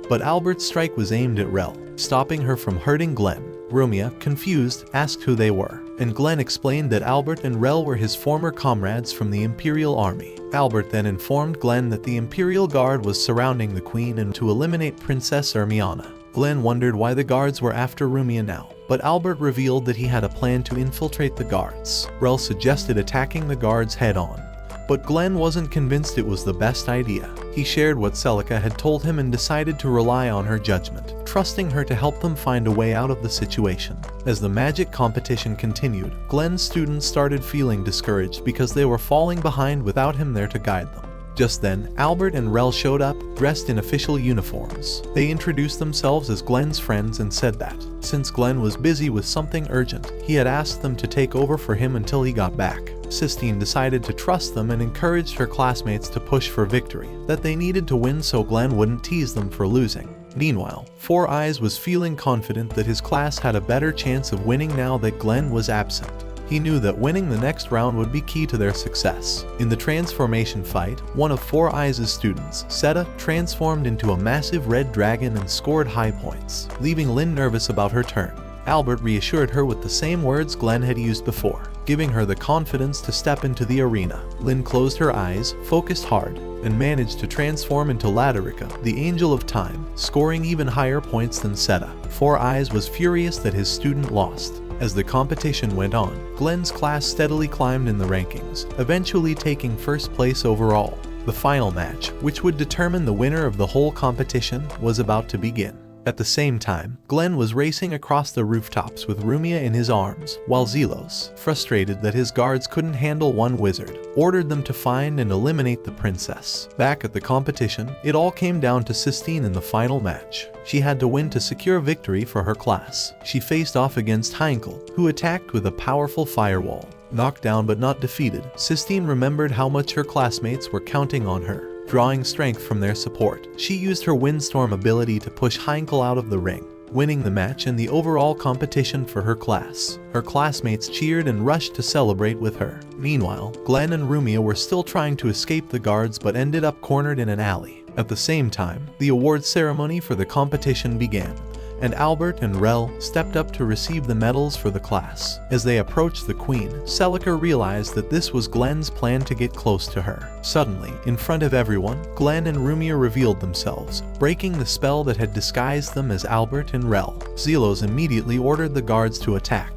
but Albert's strike was aimed at Rel, stopping her from hurting Glenn. Rumia, confused, asked who they were, and Glenn explained that Albert and Rel were his former comrades from the Imperial Army. Albert then informed Glenn that the Imperial Guard was surrounding the Queen and to eliminate Princess Hermione. Glenn wondered why the guards were after Rumia now, but Albert revealed that he had a plan to infiltrate the guards. Rel suggested attacking the guards head-on, But Glenn wasn't convinced it was the best idea. He shared what Celica had told him and decided to rely on her judgment, trusting her to help them find a way out of the situation. As the magic competition continued, Glenn's students started feeling discouraged because they were falling behind without him there to guide them. Just then, Albert and Rel showed up, dressed in official uniforms. They introduced themselves as Glenn's friends and said that, since Glenn was busy with something urgent, he had asked them to take over for him until he got back. Sistine decided to trust them and encouraged her classmates to push for victory, that they needed to win so Glenn wouldn't tease them for losing. Meanwhile, Four Eyes was feeling confident that his class had a better chance of winning now that Glenn was absent. He knew that winning the next round would be key to their success. In the transformation fight, one of Four Eyes' students, Seta, transformed into a massive red dragon and scored high points, leaving Lynn nervous about her turn. Albert reassured her with the same words Glenn had used before, giving her the confidence to step into the arena. Lynn closed her eyes, focused hard, and managed to transform into Laderica, the Angel of Time, scoring even higher points than Seta. Four Eyes was furious that his student lost. As the competition went on, Glenn's class steadily climbed in the rankings, eventually taking first place overall. The final match, which would determine the winner of the whole competition, was about to begin. At the same time, Glenn was racing across the rooftops with Rumia in his arms, while Zelos, frustrated that his guards couldn't handle one wizard, ordered them to find and eliminate the princess. Back at the competition, it all came down to Sistine in the final match. She had to win to secure victory for her class. She faced off against Heinkel, who attacked with a powerful firewall. Knocked down but not defeated, Sistine remembered how much her classmates were counting on her. Drawing strength from their support, she used her Windstorm ability to push Heinkel out of the ring, winning the match and the overall competition for her class. Her classmates cheered and rushed to celebrate with her. Meanwhile, Glenn and Rumia were still trying to escape the guards but ended up cornered in an alley. At the same time, the awards ceremony for the competition began, and Albert and Rel stepped up to receive the medals for the class. As they approached the queen, Celica realized that this was Glenn's plan to get close to her. Suddenly, in front of everyone, Glenn and Rumia revealed themselves, breaking the spell that had disguised them as Albert and Rel. Zelos immediately ordered the guards to attack,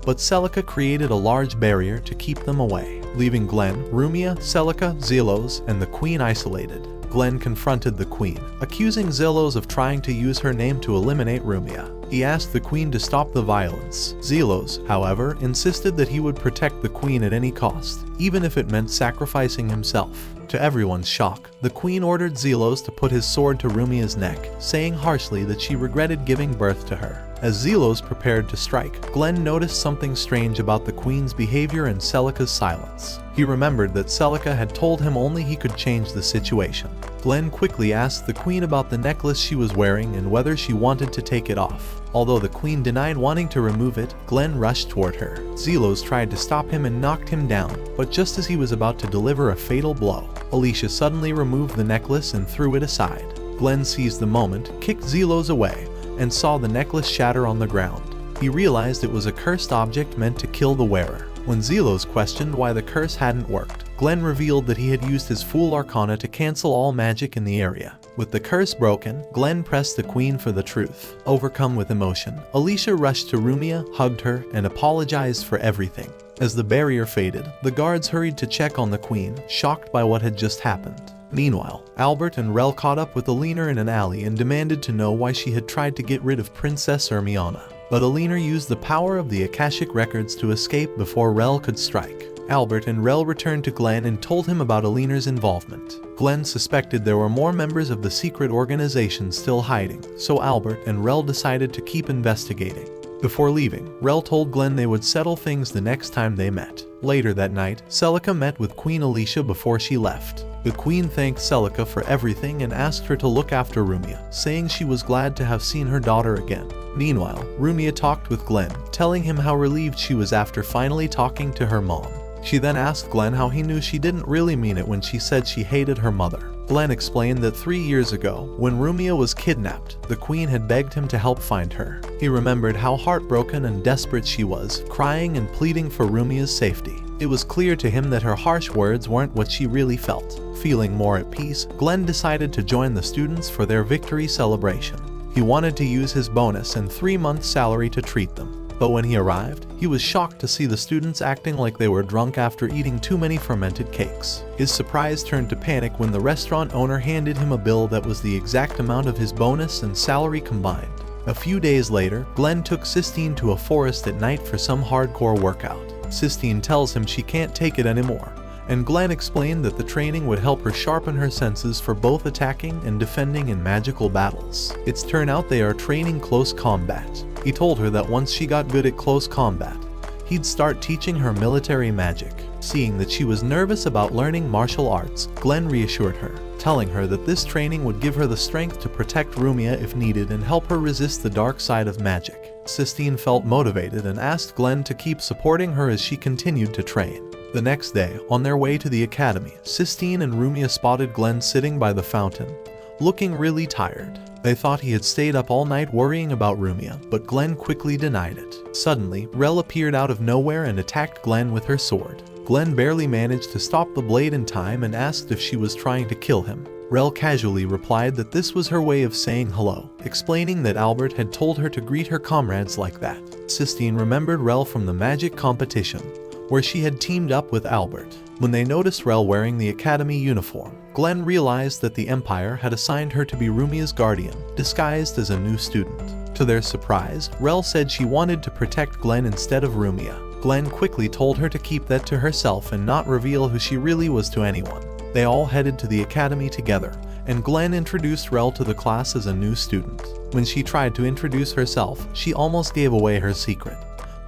but Celica created a large barrier to keep them away, leaving Glenn, Rumia, Celica, Zelos, and the queen isolated. Glenn confronted the queen, accusing Zelos of trying to use her name to eliminate Rumia. He asked the queen to stop the violence. Zelos, however, insisted that he would protect the queen at any cost, even if it meant sacrificing himself. To everyone's shock, the queen ordered Zelos to put his sword to Rumia's neck, saying harshly that she regretted giving birth to her. As Zelos prepared to strike, Glenn noticed something strange about the queen's behavior and Celica's silence. He remembered that Celica had told him only he could change the situation. Glenn quickly asked the queen about the necklace she was wearing and whether she wanted to take it off. Although the queen denied wanting to remove it, Glenn rushed toward her. Zelos tried to stop him and knocked him down, but just as he was about to deliver a fatal blow, Alicia suddenly removed the necklace and threw it aside. Glenn seized the moment, kicked Zelos away, and saw the necklace shatter on the ground. He realized it was a cursed object meant to kill the wearer. When Zelos questioned why the curse hadn't worked, Glenn revealed that he had used his Fool Arcana to cancel all magic in the area. With the curse broken, Glenn pressed the queen for the truth. Overcome with emotion, Alicia rushed to Rumia, hugged her, and apologized for everything. As the barrier faded, the guards hurried to check on the queen, shocked by what had just happened. Meanwhile, Albert and Rel caught up with Alina in an alley and demanded to know why she had tried to get rid of Princess Hermione. But Alina used the power of the Akashic records to escape before Rel could strike. Albert and Rel returned to Glenn and told him about Alina's involvement. Glenn suspected there were more members of the secret organization still hiding, so Albert and Rel decided to keep investigating. Before leaving, Rel told Glenn they would settle things the next time they met. Later that night, Celica met with Queen Alicia before she left. The queen thanked Celica for everything and asked her to look after Rumia, saying she was glad to have seen her daughter again. Meanwhile, Rumia talked with Glenn, telling him how relieved she was after finally talking to her mom. She then asked Glenn how he knew she didn't really mean it when she said she hated her mother. Glenn explained that 3 years ago, when Rumia was kidnapped, the queen had begged him to help find her. He remembered how heartbroken and desperate she was, crying and pleading for Rumia's safety. It was clear to him that her harsh words weren't what she really felt. Feeling more at peace, Glenn decided to join the students for their victory celebration. He wanted to use his bonus and 3-month salary to treat them. But when he arrived, he was shocked to see the students acting like they were drunk after eating too many fermented cakes. His surprise turned to panic when the restaurant owner handed him a bill that was the exact amount of his bonus and salary combined. A few days later, Glenn took Sistine to a forest at night for some hardcore workout. Sistine tells him she can't take it anymore, and Glenn explained that the training would help her sharpen her senses for both attacking and defending in magical battles. It's turned out they are training close combat. He told her that once she got good at close combat, he'd start teaching her military magic. Seeing that she was nervous about learning martial arts, Glenn reassured her, telling her that this training would give her the strength to protect Rumia if needed and help her resist the dark side of magic. Sistine felt motivated and asked Glenn to keep supporting her as she continued to train. The next day, on their way to the academy, Sistine and Rumia spotted Glenn sitting by the fountain, looking really tired. They thought he had stayed up all night worrying about Rumia, but Glenn quickly denied it. Suddenly, Rel appeared out of nowhere and attacked Glenn with her sword. Glenn barely managed to stop the blade in time and asked if she was trying to kill him. Rel casually replied that this was her way of saying hello, explaining that Albert had told her to greet her comrades like that. Sistine remembered Rel from the magic competition, where she had teamed up with Albert. When they noticed Rel wearing the academy uniform, Glenn realized that the Empire had assigned her to be Rumia's guardian, disguised as a new student. To their surprise, Rel said she wanted to protect Glenn instead of Rumia. Glenn quickly told her to keep that to herself and not reveal who she really was to anyone. They all headed to the academy together, and Glenn introduced Rel to the class as a new student. When she tried to introduce herself, she almost gave away her secret,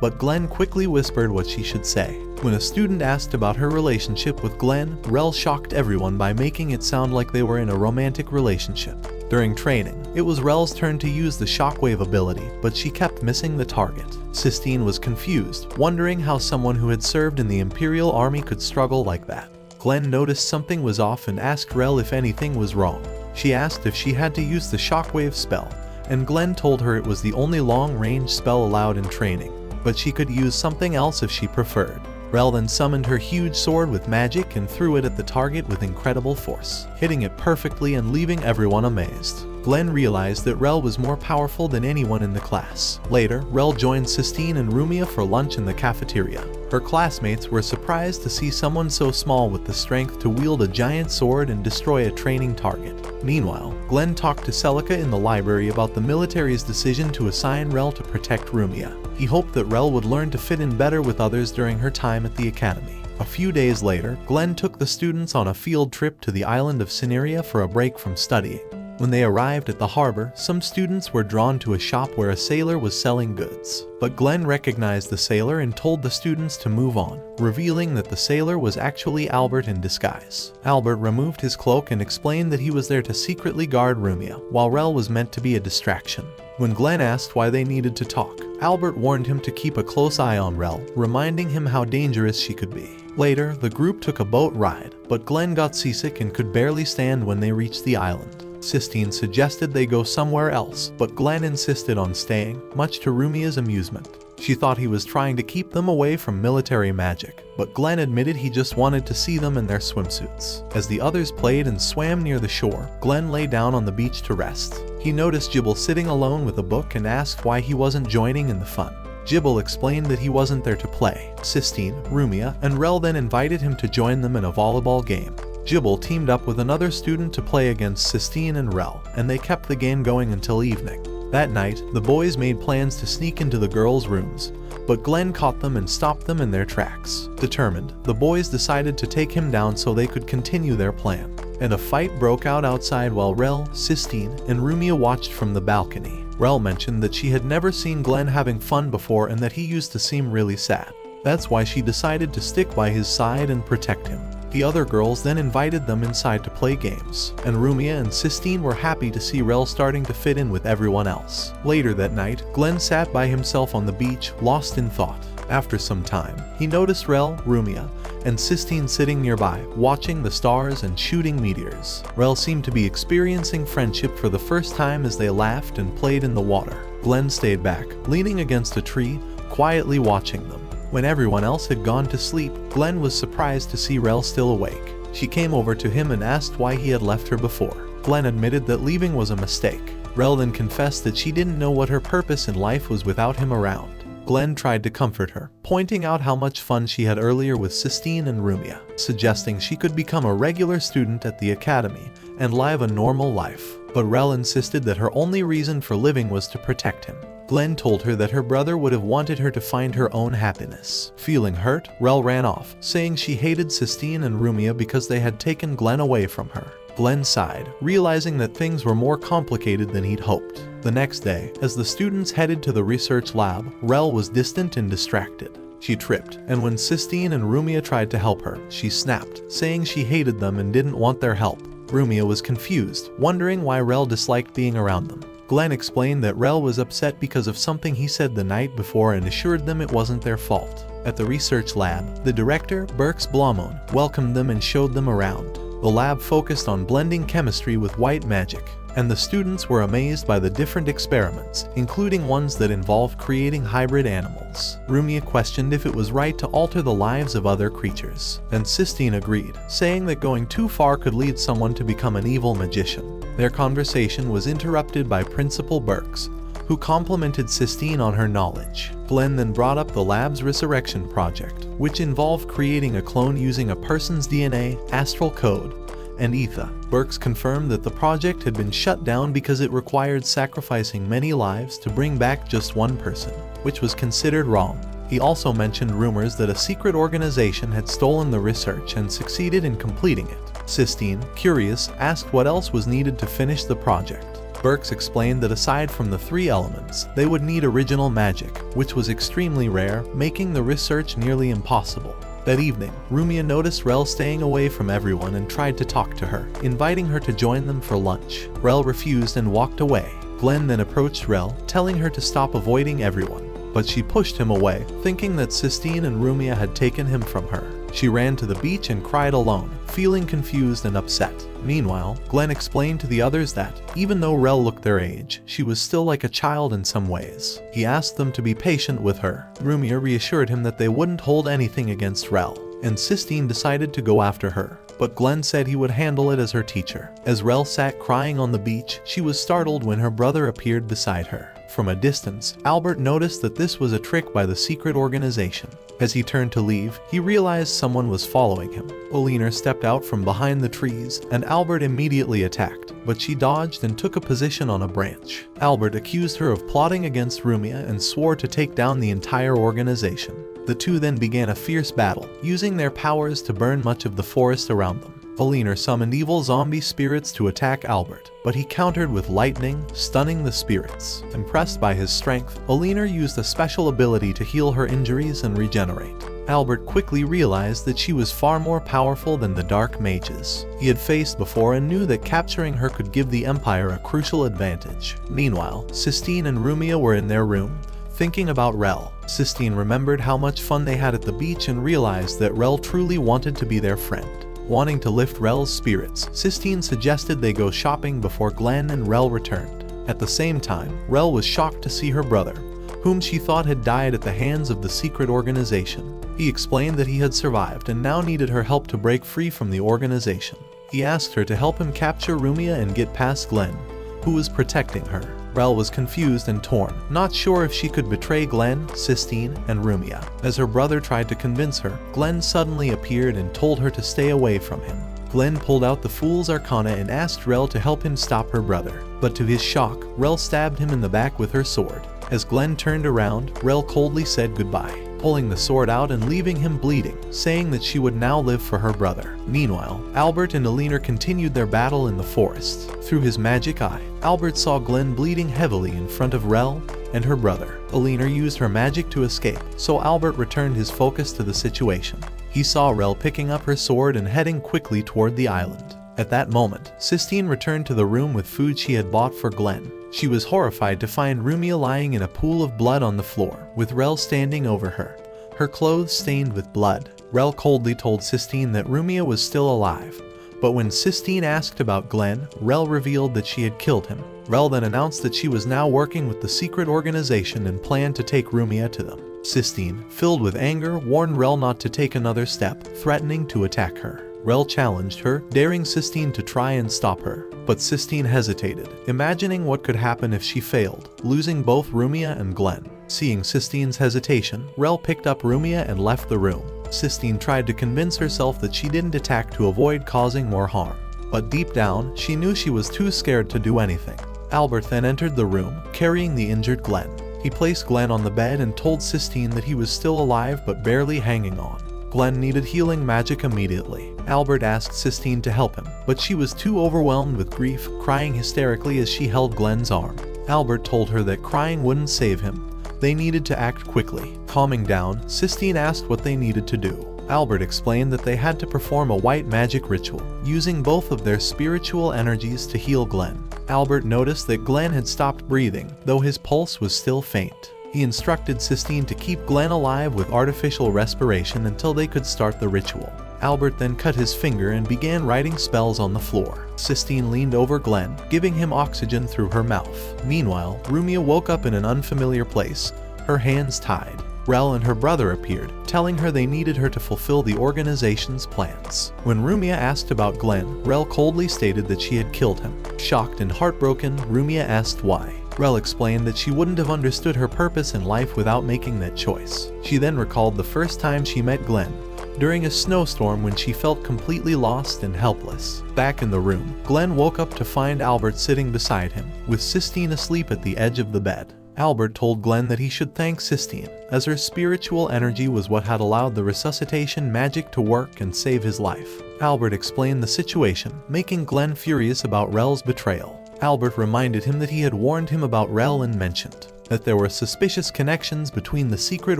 but Glenn quickly whispered what she should say. When a student asked about her relationship with Glenn, Rel shocked everyone by making it sound like they were in a romantic relationship. During training, it was Rel's turn to use the shockwave ability, but she kept missing the target. Sistine was confused, wondering how someone who had served in the Imperial Army could struggle like that. Glenn noticed something was off and asked Rel if anything was wrong. She asked if she had to use the shockwave spell, and Glenn told her it was the only long-range spell allowed in training, but she could use something else if she preferred. Rel then summoned her huge sword with magic and threw it at the target with incredible force, hitting it perfectly and leaving everyone amazed. Glenn realized that Rel was more powerful than anyone in the class. Later, Rel joined Sistine and Rumia for lunch in the cafeteria. Her classmates were surprised to see someone so small with the strength to wield a giant sword and destroy a training target. Meanwhile, Glenn talked to Celica in the library about the military's decision to assign Rel to protect Rumia. He hoped that Rel would learn to fit in better with others during her time at the academy. A few days later, Glenn took the students on a field trip to the island of Cineria for a break from studying. When they arrived at the harbor, some students were drawn to a shop where a sailor was selling goods. But Glenn recognized the sailor and told the students to move on, revealing that the sailor was actually Albert in disguise. Albert removed his cloak and explained that he was there to secretly guard Rumia, while Rel was meant to be a distraction. When Glenn asked why they needed to talk, Albert warned him to keep a close eye on Rel, reminding him how dangerous she could be. Later, the group took a boat ride, but Glenn got seasick and could barely stand when they reached the island. Sistine suggested they go somewhere else, but Glenn insisted on staying, much to Rumia's amusement. She thought he was trying to keep them away from military magic, but Glenn admitted he just wanted to see them in their swimsuits. As the others played and swam near the shore, Glenn lay down on the beach to rest. He noticed Gibble sitting alone with a book and asked why he wasn't joining in the fun. Gibble explained that he wasn't there to play. Sistine, Rumia, and Rel then invited him to join them in a volleyball game. Gibble teamed up with another student to play against Sistine and Rel, and they kept the game going until evening. That night, the boys made plans to sneak into the girls' rooms, but Glenn caught them and stopped them in their tracks. Determined, the boys decided to take him down so they could continue their plan, and a fight broke out outside while Rel, Sistine, and Rumia watched from the balcony. Rel mentioned that she had never seen Glenn having fun before and that he used to seem really sad. That's why she decided to stick by his side and protect him. The other girls then invited them inside to play games, and Rumia and Sistine were happy to see Rel starting to fit in with everyone else. Later that night, Glenn sat by himself on the beach, lost in thought. After some time, he noticed Rel, Rumia, and Sistine sitting nearby, watching the stars and shooting meteors. Rel seemed to be experiencing friendship for the first time as they laughed and played in the water. Glenn stayed back, leaning against a tree, quietly watching them. When everyone else had gone to sleep, Glenn was surprised to see Rel still awake. She came over to him and asked why he had left her before. Glenn admitted that leaving was a mistake. Rel then confessed that she didn't know what her purpose in life was without him around. Glenn tried to comfort her, pointing out how much fun she had earlier with Sistine and Rumia, suggesting she could become a regular student at the academy and live a normal life. But Rel insisted that her only reason for living was to protect him. Glenn told her that her brother would have wanted her to find her own happiness. Feeling hurt, Rel ran off, saying she hated Sistine and Rumia because they had taken Glenn away from her. Glenn sighed, realizing that things were more complicated than he'd hoped. The next day, as the students headed to the research lab, Rel was distant and distracted. She tripped, and when Sistine and Rumia tried to help her, she snapped, saying she hated them and didn't want their help. Rumia was confused, wondering why Rel disliked being around them. Glenn explained that Rel was upset because of something he said the night before and assured them it wasn't their fault. At the research lab, the director, Berks Blomon, welcomed them and showed them around. The lab focused on blending chemistry with white magic, and the students were amazed by the different experiments, including ones that involved creating hybrid animals. Rumia questioned if it was right to alter the lives of other creatures, and Sistine agreed, saying that going too far could lead someone to become an evil magician. Their conversation was interrupted by Principal Berks, who complimented Sistine on her knowledge. Glenn then brought up the lab's resurrection project, which involved creating a clone using a person's DNA, astral code, and ether. Berks confirmed that the project had been shut down because it required sacrificing many lives to bring back just one person, which was considered wrong. He also mentioned rumors that a secret organization had stolen the research and succeeded in completing it. Sistine, curious, asked what else was needed to finish the project. Berks explained that aside from the 3 elements, they would need original magic, which was extremely rare, making the research nearly impossible. That evening, Rumia noticed Rel staying away from everyone and tried to talk to her, inviting her to join them for lunch. Rel refused and walked away. Glenn then approached Rel, telling her to stop avoiding everyone, but she pushed him away, thinking that Sistine and Rumia had taken him from her. She ran to the beach and cried alone, feeling confused and upset. Meanwhile, Glenn explained to the others that, even though Rel looked their age, she was still like a child in some ways. He asked them to be patient with her. Rumia reassured him that they wouldn't hold anything against Rel, and Sistine decided to go after her, but Glenn said he would handle it as her teacher. As Rel sat crying on the beach, she was startled when her brother appeared beside her. From a distance, Albert noticed that this was a trick by the secret organization. As he turned to leave, he realized someone was following him. Alina stepped out from behind the trees, and Albert immediately attacked, but she dodged and took a position on a branch. Albert accused her of plotting against Rumia and swore to take down the entire organization. The two then began a fierce battle, using their powers to burn much of the forest around them. Alina summoned evil zombie spirits to attack Albert, but he countered with lightning, stunning the spirits. Impressed by his strength, Alina used a special ability to heal her injuries and regenerate. Albert quickly realized that she was far more powerful than the dark mages he had faced before and knew that capturing her could give the Empire a crucial advantage. Meanwhile, Sistine and Rumia were in their room, thinking about Rel. Sistine remembered how much fun they had at the beach and realized that Rel truly wanted to be their friend. Wanting to lift Rel's spirits, Sistine suggested they go shopping before Glenn and Rel returned. At the same time, Rel was shocked to see her brother, whom she thought had died at the hands of the secret organization. He explained that he had survived and now needed her help to break free from the organization. He asked her to help him capture Rumia and get past Glenn, who was protecting her. Rel was confused and torn, not sure if she could betray Glenn, Sistine, and Rumia. As her brother tried to convince her, Glenn suddenly appeared and told her to stay away from him. Glenn pulled out the Fool's Arcana and asked Rel to help him stop her brother, but to his shock, Rel stabbed him in the back with her sword. As Glenn turned around, Rel coldly said goodbye, pulling the sword out and leaving him bleeding, saying that she would now live for her brother. Meanwhile, Albert and Alina continued their battle in the forest. Through his magic eye, Albert saw Glenn bleeding heavily in front of Rel and her brother. Alina used her magic to escape, so Albert returned his focus to the situation. He saw Rel picking up her sword and heading quickly toward the island. At that moment, Sistine returned to the room with food she had bought for Glenn. She was horrified to find Rumia lying in a pool of blood on the floor, with Rel standing over her clothes stained with blood. Rel coldly told Sistine that Rumia was still alive, but when Sistine asked about Glenn, Rel revealed that she had killed him. Rel then announced that she was now working with the secret organization and planned to take Rumia to them. Sistine, filled with anger, warned Rel not to take another step, threatening to attack her. Rel challenged her, daring Sistine to try and stop her, but Sistine hesitated, imagining what could happen if she failed, losing both Rumia and Glenn. Seeing Sistine's hesitation, Rel picked up Rumia and left the room. Sistine tried to convince herself that she didn't attack to avoid causing more harm. But deep down, she knew she was too scared to do anything. Albert then entered the room, carrying the injured Glenn. He placed Glenn on the bed and told Sistine that he was still alive but barely hanging on. Glenn needed healing magic immediately. Albert asked Sistine to help him, but she was too overwhelmed with grief, crying hysterically as she held Glenn's arm. Albert told her that crying wouldn't save him. They needed to act quickly. Calming down, Sistine asked what they needed to do. Albert explained that they had to perform a white magic ritual, using both of their spiritual energies to heal Glenn. Albert noticed that Glenn had stopped breathing, though his pulse was still faint. He instructed Sistine to keep Glenn alive with artificial respiration until they could start the ritual. Albert then cut his finger and began writing spells on the floor. Sistine leaned over Glenn, giving him oxygen through her mouth. Meanwhile, Rumia woke up in an unfamiliar place, her hands tied. Rel and her brother appeared, telling her they needed her to fulfill the organization's plans. When Rumia asked about Glenn, Rel coldly stated that she had killed him. Shocked and heartbroken, Rumia asked why. Rel explained that she wouldn't have understood her purpose in life without making that choice. She then recalled the first time she met Glenn, during a snowstorm when she felt completely lost and helpless. Back in the room, Glenn woke up to find Albert sitting beside him, with Sistine asleep at the edge of the bed. Albert told Glenn that he should thank Sistine, as her spiritual energy was what had allowed the resuscitation magic to work and save his life. Albert explained the situation, making Glenn furious about Rel's betrayal. Albert reminded him that he had warned him about Rel and mentioned that there were suspicious connections between the secret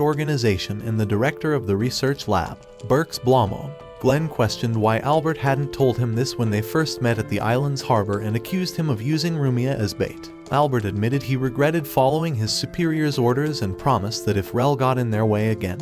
organization and the director of the research lab, Berks Blomon. Glenn questioned why Albert hadn't told him this when they first met at the island's harbor and accused him of using Rumia as bait. Albert admitted he regretted following his superior's orders and promised that if Rel got in their way again,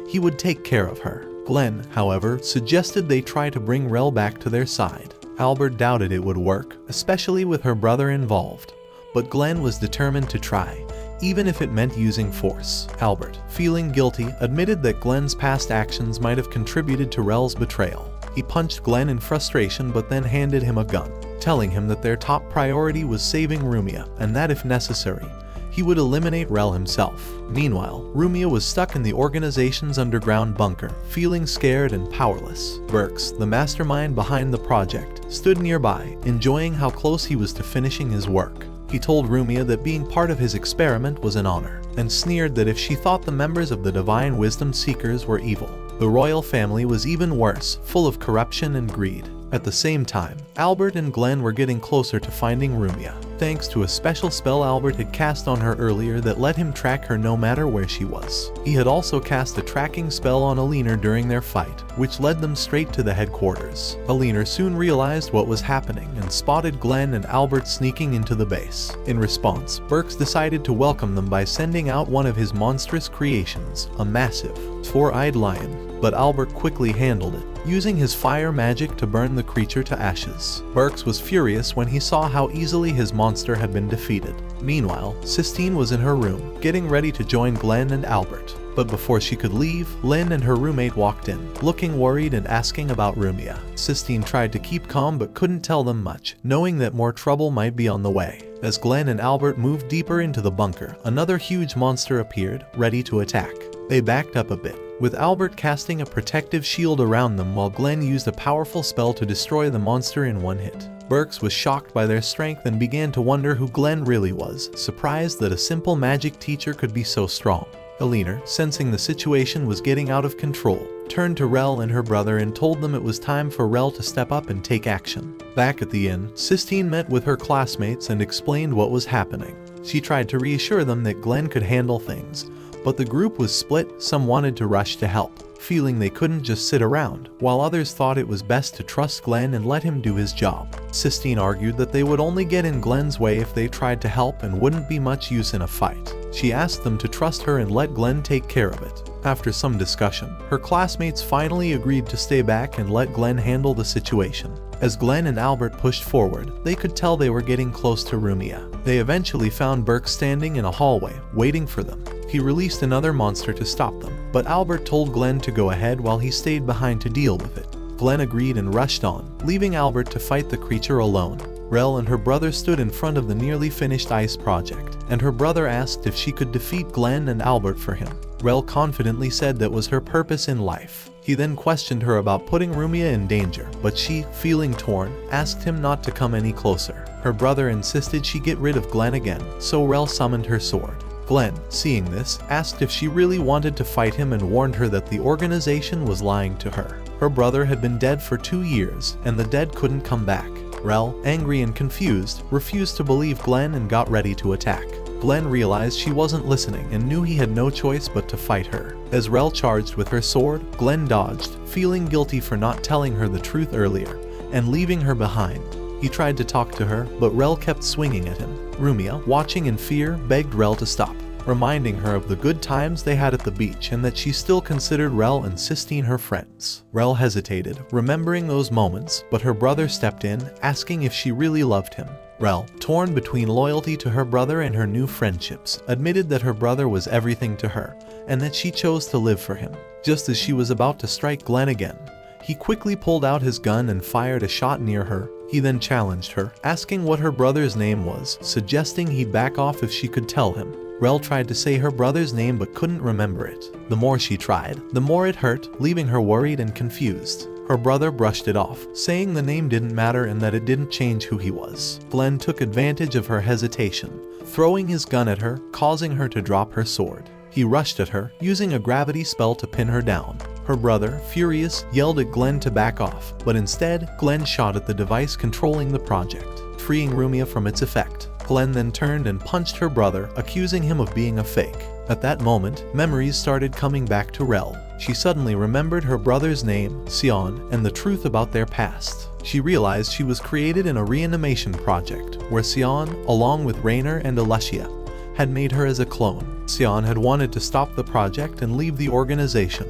he would take care of her. Glenn, however, suggested they try to bring Rel back to their side. Albert doubted it would work, especially with her brother involved. But Glenn was determined to try, even if it meant using force. Albert, feeling guilty, admitted that Glenn's past actions might have contributed to Rel's betrayal. He punched Glenn in frustration but then handed him a gun, telling him that their top priority was saving Rumia, and that if necessary, he would eliminate Rel himself. Meanwhile, Rumia was stuck in the organization's underground bunker, feeling scared and powerless. Berks, the mastermind behind the project, stood nearby, enjoying how close he was to finishing his work. He told Rumia that being part of his experiment was an honor, and sneered that if she thought the members of the Divine Wisdom Seekers were evil, the royal family was even worse, full of corruption and greed. At the same time, Albert and Glenn were getting closer to finding Rumia, thanks to a special spell Albert had cast on her earlier that let him track her no matter where she was. He had also cast a tracking spell on Alina during their fight, which led them straight to the headquarters. Alina soon realized what was happening and spotted Glenn and Albert sneaking into the base. In response, Berks decided to welcome them by sending out one of his monstrous creations, a massive, four-eyed lion. But Albert quickly handled it, using his fire magic to burn the creature to ashes. Berks was furious when he saw how easily his monster had been defeated. Meanwhile, Sistine was in her room, getting ready to join Glenn and Albert. But before she could leave, Lynn and her roommate walked in, looking worried and asking about Rumia. Sistine tried to keep calm but couldn't tell them much, knowing that more trouble might be on the way. As Glenn and Albert moved deeper into the bunker, another huge monster appeared, ready to attack. They backed up a bit, with Albert casting a protective shield around them while Glenn used a powerful spell to destroy the monster in one hit. Berks was shocked by their strength and began to wonder who Glenn really was, surprised that a simple magic teacher could be so strong. Alina, sensing the situation was getting out of control, turned to Rel and her brother and told them it was time for Rel to step up and take action. Back at the inn, Sistine met with her classmates and explained what was happening. She tried to reassure them that Glenn could handle things, but the group was split. Some wanted to rush to help, feeling they couldn't just sit around, while others thought it was best to trust Glenn and let him do his job. Sistine argued that they would only get in Glenn's way if they tried to help and wouldn't be much use in a fight. She asked them to trust her and let Glenn take care of it. After some discussion, her classmates finally agreed to stay back and let Glenn handle the situation. As Glenn and Albert pushed forward, they could tell they were getting close to Rumia. They eventually found Berks standing in a hallway, waiting for them. He released another monster to stop them, but Albert told Glenn to go ahead while he stayed behind to deal with it. Glenn agreed and rushed on, leaving Albert to fight the creature alone. Rel and her brother stood in front of the nearly finished ice project, and her brother asked if she could defeat Glenn and Albert for him. Rel confidently said that was her purpose in life. He then questioned her about putting Rumia in danger, but she, feeling torn, asked him not to come any closer. Her brother insisted she get rid of Glenn again, so Rel summoned her sword. Glenn, seeing this, asked if she really wanted to fight him and warned her that the organization was lying to her. Her brother had been dead for 2 years, and the dead couldn't come back. Rel, angry and confused, refused to believe Glenn and got ready to attack. Glenn realized she wasn't listening and knew he had no choice but to fight her. As Rel charged with her sword, Glenn dodged, feeling guilty for not telling her the truth earlier, and leaving her behind. He tried to talk to her, but Rel kept swinging at him. Rumia, watching in fear, begged Rel to stop, reminding her of the good times they had at the beach and that she still considered Rel and Sistine her friends. Rel hesitated, remembering those moments, but her brother stepped in, asking if she really loved him. Rel, torn between loyalty to her brother and her new friendships, admitted that her brother was everything to her, and that she chose to live for him. Just as she was about to strike Glenn again, he quickly pulled out his gun and fired a shot near her. He then challenged her, asking what her brother's name was, suggesting he'd back off if she could tell him. Rel tried to say her brother's name but couldn't remember it. The more she tried, the more it hurt, leaving her worried and confused. Her brother brushed it off, saying the name didn't matter and that it didn't change who he was. Glenn took advantage of her hesitation, throwing his gun at her, causing her to drop her sword. He rushed at her, using a gravity spell to pin her down. Her brother, furious, yelled at Glenn to back off, but instead, Glenn shot at the device controlling the project, freeing Rumia from its effect. Glenn then turned and punched her brother, accusing him of being a fake. At that moment, memories started coming back to Rel. She suddenly remembered her brother's name, Sion, and the truth about their past. She realized she was created in a reanimation project, where Sion, along with Rainer and Alessia, had made her as a clone. Sion had wanted to stop the project and leave the organization,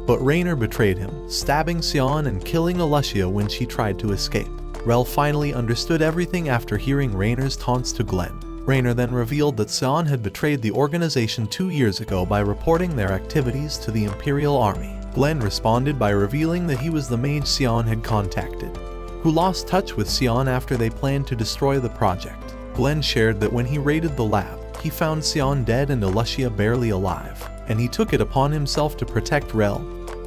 but Rainer betrayed him, stabbing Sion and killing Alessia when she tried to escape. Rel finally understood everything after hearing Rainer's taunts to Glenn. Rainer then revealed that Sion had betrayed the organization 2 years ago by reporting their activities to the Imperial Army. Glenn responded by revealing that he was the mage Sion had contacted, who lost touch with Sion after they planned to destroy the project. Glenn shared that when he raided the lab, he found Sion dead and Alessia barely alive, and he took it upon himself to protect Rel,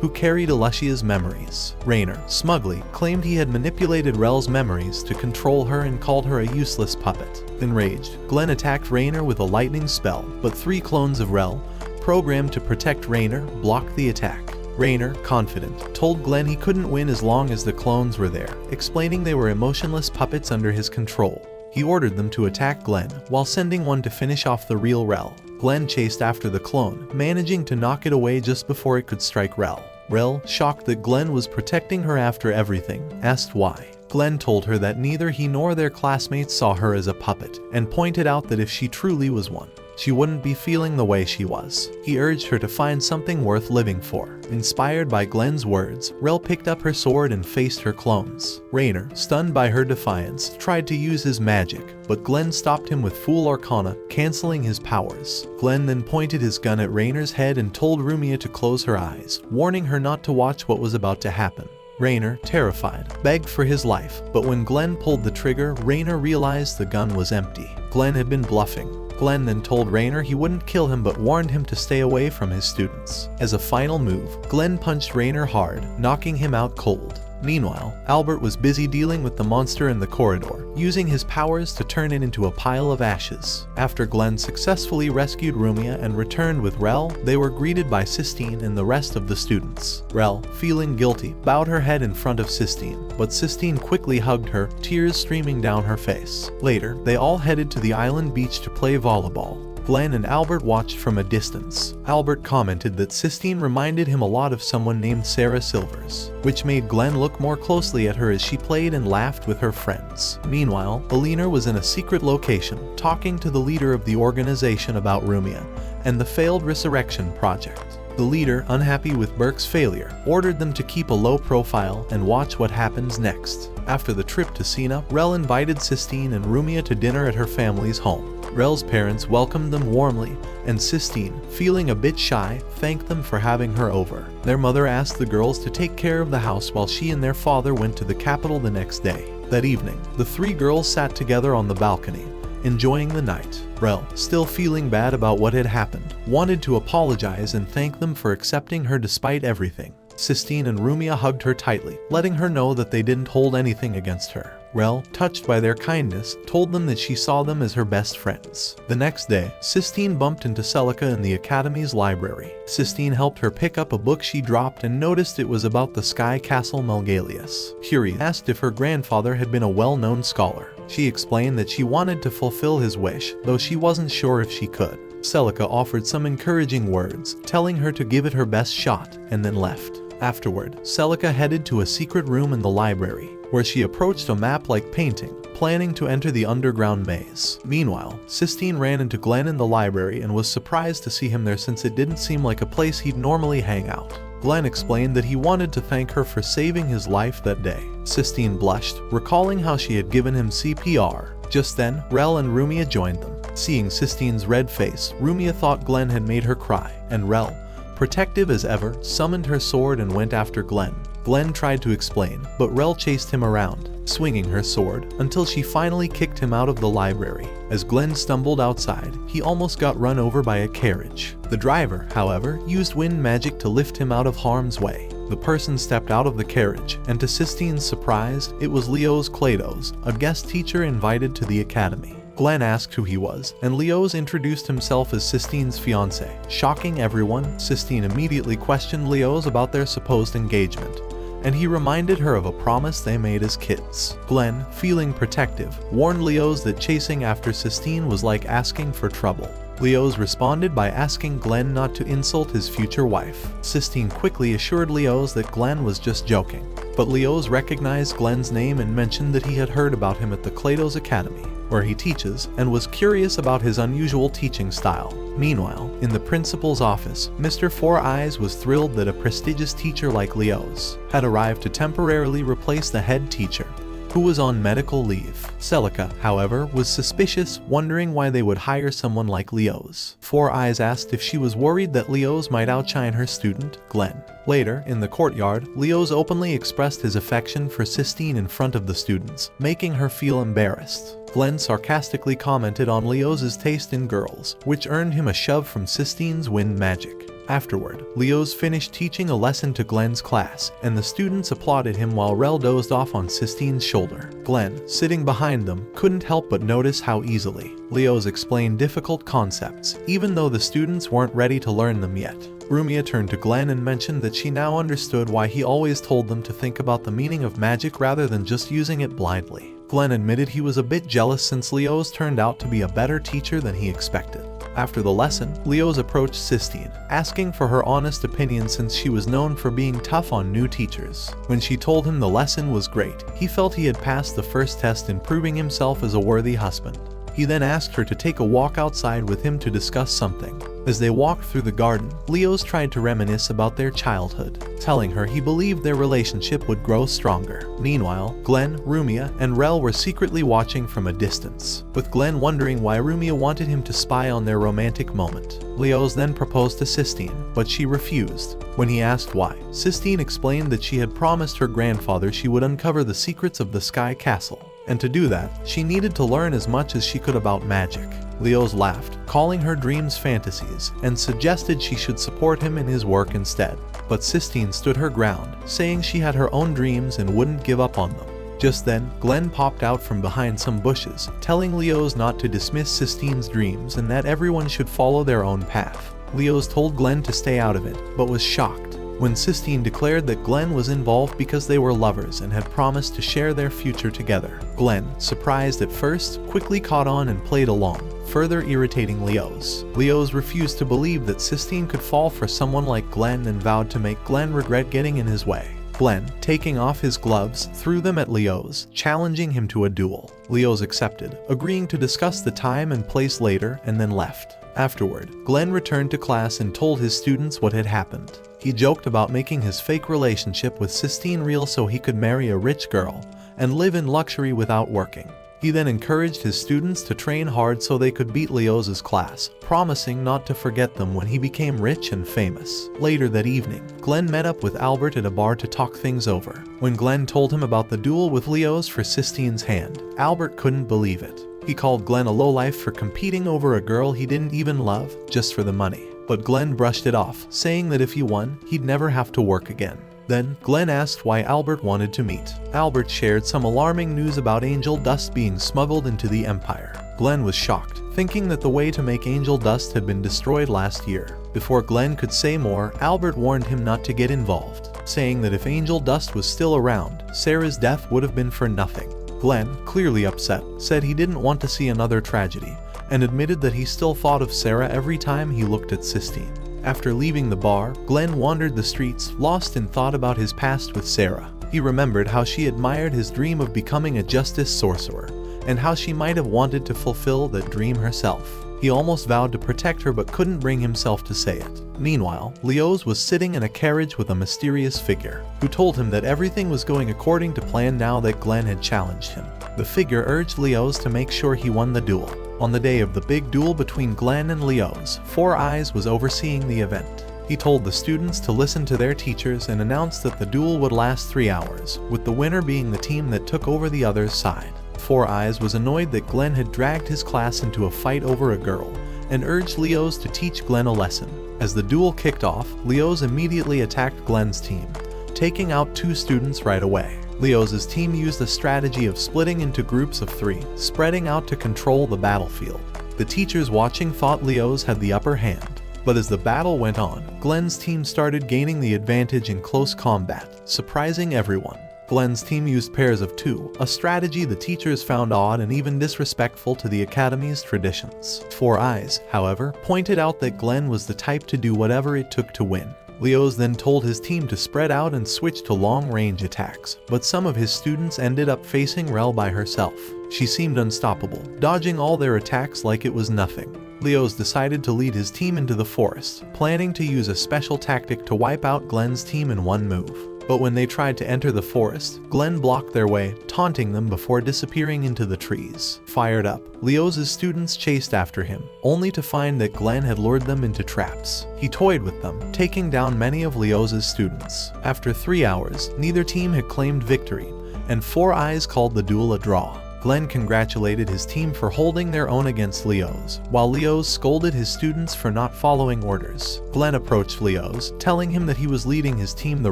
who carried Alessia's memories. Rainer, smugly, claimed he had manipulated Rel's memories to control her and called her a useless puppet. Enraged, Glenn attacked Rainer with a lightning spell, but 3 clones of Rel, programmed to protect Rainer, blocked the attack. Rainer, confident, told Glenn he couldn't win as long as the clones were there, explaining they were emotionless puppets under his control. He ordered them to attack Glenn, while sending one to finish off the real Rel. Glenn chased after the clone, managing to knock it away just before it could strike Rel. Rel, shocked that Glenn was protecting her after everything, asked why. Glenn told her that neither he nor their classmates saw her as a puppet, and pointed out that if she truly was one, she wouldn't be feeling the way she was. He urged her to find something worth living for. Inspired by Glenn's words, Rel picked up her sword and faced her clones. Rainer, stunned by her defiance, tried to use his magic, but Glenn stopped him with Fool Arcana, canceling his powers. Glenn then pointed his gun at Rainer's head and told Rumia to close her eyes, warning her not to watch what was about to happen. Rainer, terrified, begged for his life, but when Glenn pulled the trigger, Rainer realized the gun was empty. Glenn had been bluffing. Glenn then told Rainer he wouldn't kill him but warned him to stay away from his students. As a final move, Glenn punched Rainer hard, knocking him out cold. Meanwhile, Albert was busy dealing with the monster in the corridor, using his powers to turn it into a pile of ashes. After Glenn successfully rescued Rumia and returned with Rel, they were greeted by Sistine and the rest of the students. Rel, feeling guilty, bowed her head in front of Sistine, but Sistine quickly hugged her, tears streaming down her face. Later, they all headed to the island beach to play volleyball. Glenn and Albert watched from a distance. Albert commented that Sistine reminded him a lot of someone named Sarah Silvers, which made Glenn look more closely at her as she played and laughed with her friends. Meanwhile, Alina was in a secret location, talking to the leader of the organization about Rumia and the failed resurrection project. The leader, unhappy with Burke's failure, ordered them to keep a low profile and watch what happens next. After the trip to Sina, Rel invited Sistine and Rumia to dinner at her family's home. Rel's parents welcomed them warmly, and Sistine, feeling a bit shy, thanked them for having her over. Their mother asked the girls to take care of the house while she and their father went to the capital the next day. That evening, the three girls sat together on the balcony, enjoying the night. Rel, still feeling bad about what had happened, wanted to apologize and thank them for accepting her despite everything. Sistine and Rumia hugged her tightly, letting her know that they didn't hold anything against her. Rel, touched by their kindness, told them that she saw them as her best friends. The next day, Sistine bumped into Celica in the Academy's library. Sistine helped her pick up a book she dropped and noticed it was about the Sky Castle Malgalius. Curie asked if her grandfather had been a well-known scholar. She explained that she wanted to fulfill his wish, though she wasn't sure if she could. Celica offered some encouraging words, telling her to give it her best shot, and then left. Afterward, Celica headed to a secret room in the library, where she approached a map-like painting, planning to enter the underground maze. Meanwhile, Sistine ran into Glenn in the library and was surprised to see him there since it didn't seem like a place he'd normally hang out. Glenn explained that he wanted to thank her for saving his life that day. Sistine blushed, recalling how she had given him CPR. Just then, Rel and Rumia joined them. Seeing Sistine's red face, Rumia thought Glenn had made her cry, and Rel, protective as ever, summoned her sword and went after Glenn. Glenn tried to explain, but Rel chased him around, swinging her sword, until she finally kicked him out of the library. As Glenn stumbled outside, he almost got run over by a carriage. The driver, however, used wind magic to lift him out of harm's way. The person stepped out of the carriage, and to Sistine's surprise, it was Leos Klados, a guest teacher invited to the academy. Glenn asked who he was, and Leos introduced himself as Sistine's fiancé. Shocking everyone, Sistine immediately questioned Leos about their supposed engagement, and he reminded her of a promise they made as kids. Glenn, feeling protective, warned Leos that chasing after Sistine was like asking for trouble. Leos responded by asking Glenn not to insult his future wife. Sistine quickly assured Leos that Glenn was just joking, but Leos recognized Glenn's name and mentioned that he had heard about him at the Klados Academy, where he teaches, and was curious about his unusual teaching style. Meanwhile, in the principal's office, Mr. Four Eyes was thrilled that a prestigious teacher like Leos had arrived to temporarily replace the head teacher, who was on medical leave. Celica, however, was suspicious, wondering why they would hire someone like Leos. Four Eyes asked if she was worried that Leos might outshine her student, Glenn. Later, in the courtyard, Leos openly expressed his affection for Sistine in front of the students, making her feel embarrassed. Glenn sarcastically commented on Leos' taste in girls, which earned him a shove from Sistine's wind magic. Afterward, Leos finished teaching a lesson to Glenn's class, and the students applauded him while Rel dozed off on Sistine's shoulder. Glenn, sitting behind them, couldn't help but notice how easily Leos explained difficult concepts, even though the students weren't ready to learn them yet. Rumia turned to Glenn and mentioned that she now understood why he always told them to think about the meaning of magic rather than just using it blindly. Glenn admitted he was a bit jealous since Leos turned out to be a better teacher than he expected. After the lesson, Leos approached Sistine, asking for her honest opinion since she was known for being tough on new teachers. When she told him the lesson was great, he felt he had passed the first test in proving himself as a worthy husband. He then asked her to take a walk outside with him to discuss something. As they walked through the garden, Leos tried to reminisce about their childhood, telling her he believed their relationship would grow stronger. Meanwhile, Glenn, Rumia, and Rel were secretly watching from a distance, with Glenn wondering why Rumia wanted him to spy on their romantic moment. Leos then proposed to Sistine, but she refused. When he asked why, Sistine explained that she had promised her grandfather she would uncover the secrets of the Sky Castle, and to do that, she needed to learn as much as she could about magic. Leos laughed, calling her dreams fantasies, and suggested she should support him in his work instead. But Sistine stood her ground, saying she had her own dreams and wouldn't give up on them. Just then, Glenn popped out from behind some bushes, telling Leos not to dismiss Sistine's dreams and that everyone should follow their own path. Leos told Glenn to stay out of it, but was shocked when Sistine declared that Glenn was involved because they were lovers and had promised to share their future together. Glenn, surprised at first, quickly caught on and played along, further irritating Leos. Leos refused to believe that Sistine could fall for someone like Glenn and vowed to make Glenn regret getting in his way. Glenn, taking off his gloves, threw them at Leos, challenging him to a duel. Leos accepted, agreeing to discuss the time and place later, and then left. Afterward, Glenn returned to class and told his students what had happened. He joked about making his fake relationship with Sistine real so he could marry a rich girl and live in luxury without working. He then encouraged his students to train hard so they could beat Leoz's class, promising not to forget them when he became rich and famous. Later that evening, Glenn met up with Albert at a bar to talk things over. When Glenn told him about the duel with Leoz for Sistine's hand, Albert couldn't believe it. He called Glenn a lowlife for competing over a girl he didn't even love just for the money. But Glenn brushed it off, saying that if he won, he'd never have to work again. Then, Glenn asked why Albert wanted to meet. Albert shared some alarming news about angel dust being smuggled into the Empire. Glenn was shocked, thinking that the way to make angel dust had been destroyed last year. Before Glenn could say more, Albert warned him not to get involved, saying that if angel dust was still around, Sarah's death would have been for nothing. Glenn, clearly upset, said he didn't want to see another tragedy, and admitted that he still thought of Sarah every time he looked at Sistine. After leaving the bar, Glenn wandered the streets, lost in thought about his past with Sarah. He remembered how she admired his dream of becoming a justice sorcerer, and how she might have wanted to fulfill that dream herself. He almost vowed to protect her but couldn't bring himself to say it. Meanwhile, Leoz was sitting in a carriage with a mysterious figure, who told him that everything was going according to plan now that Glenn had challenged him. The figure urged Leoz to make sure he won the duel. On the day of the big duel between Glenn and Leoz, Four Eyes was overseeing the event. He told the students to listen to their teachers and announced that the duel would last 3 hours, with the winner being the team that took over the other's side. Four Eyes was annoyed that Glenn had dragged his class into a fight over a girl, and urged Leoz to teach Glenn a lesson. As the duel kicked off, Leoz immediately attacked Glenn's team, taking out 2 students right away. Leoz's team used a strategy of splitting into groups of 3, spreading out to control the battlefield. The teachers watching thought Leoz had the upper hand, but as the battle went on, Glenn's team started gaining the advantage in close combat, surprising everyone. Glenn's team used pairs of 2, a strategy the teachers found odd and even disrespectful to the Academy's traditions. Four Eyes, however, pointed out that Glenn was the type to do whatever it took to win. Leoz then told his team to spread out and switch to long-range attacks, but some of his students ended up facing Rel by herself. She seemed unstoppable, dodging all their attacks like it was nothing. Leoz decided to lead his team into the forest, planning to use a special tactic to wipe out Glenn's team in one move. But when they tried to enter the forest, Glenn blocked their way, taunting them before disappearing into the trees. Fired up, Leoz's students chased after him, only to find that Glenn had lured them into traps. He toyed with them, taking down many of Leoz's students. After 3 hours, neither team had claimed victory, and Four Eyes called the duel a draw. Glenn congratulated his team for holding their own against Leoz, while Leoz scolded his students for not following orders. Glenn approached Leoz, telling him that he was leading his team the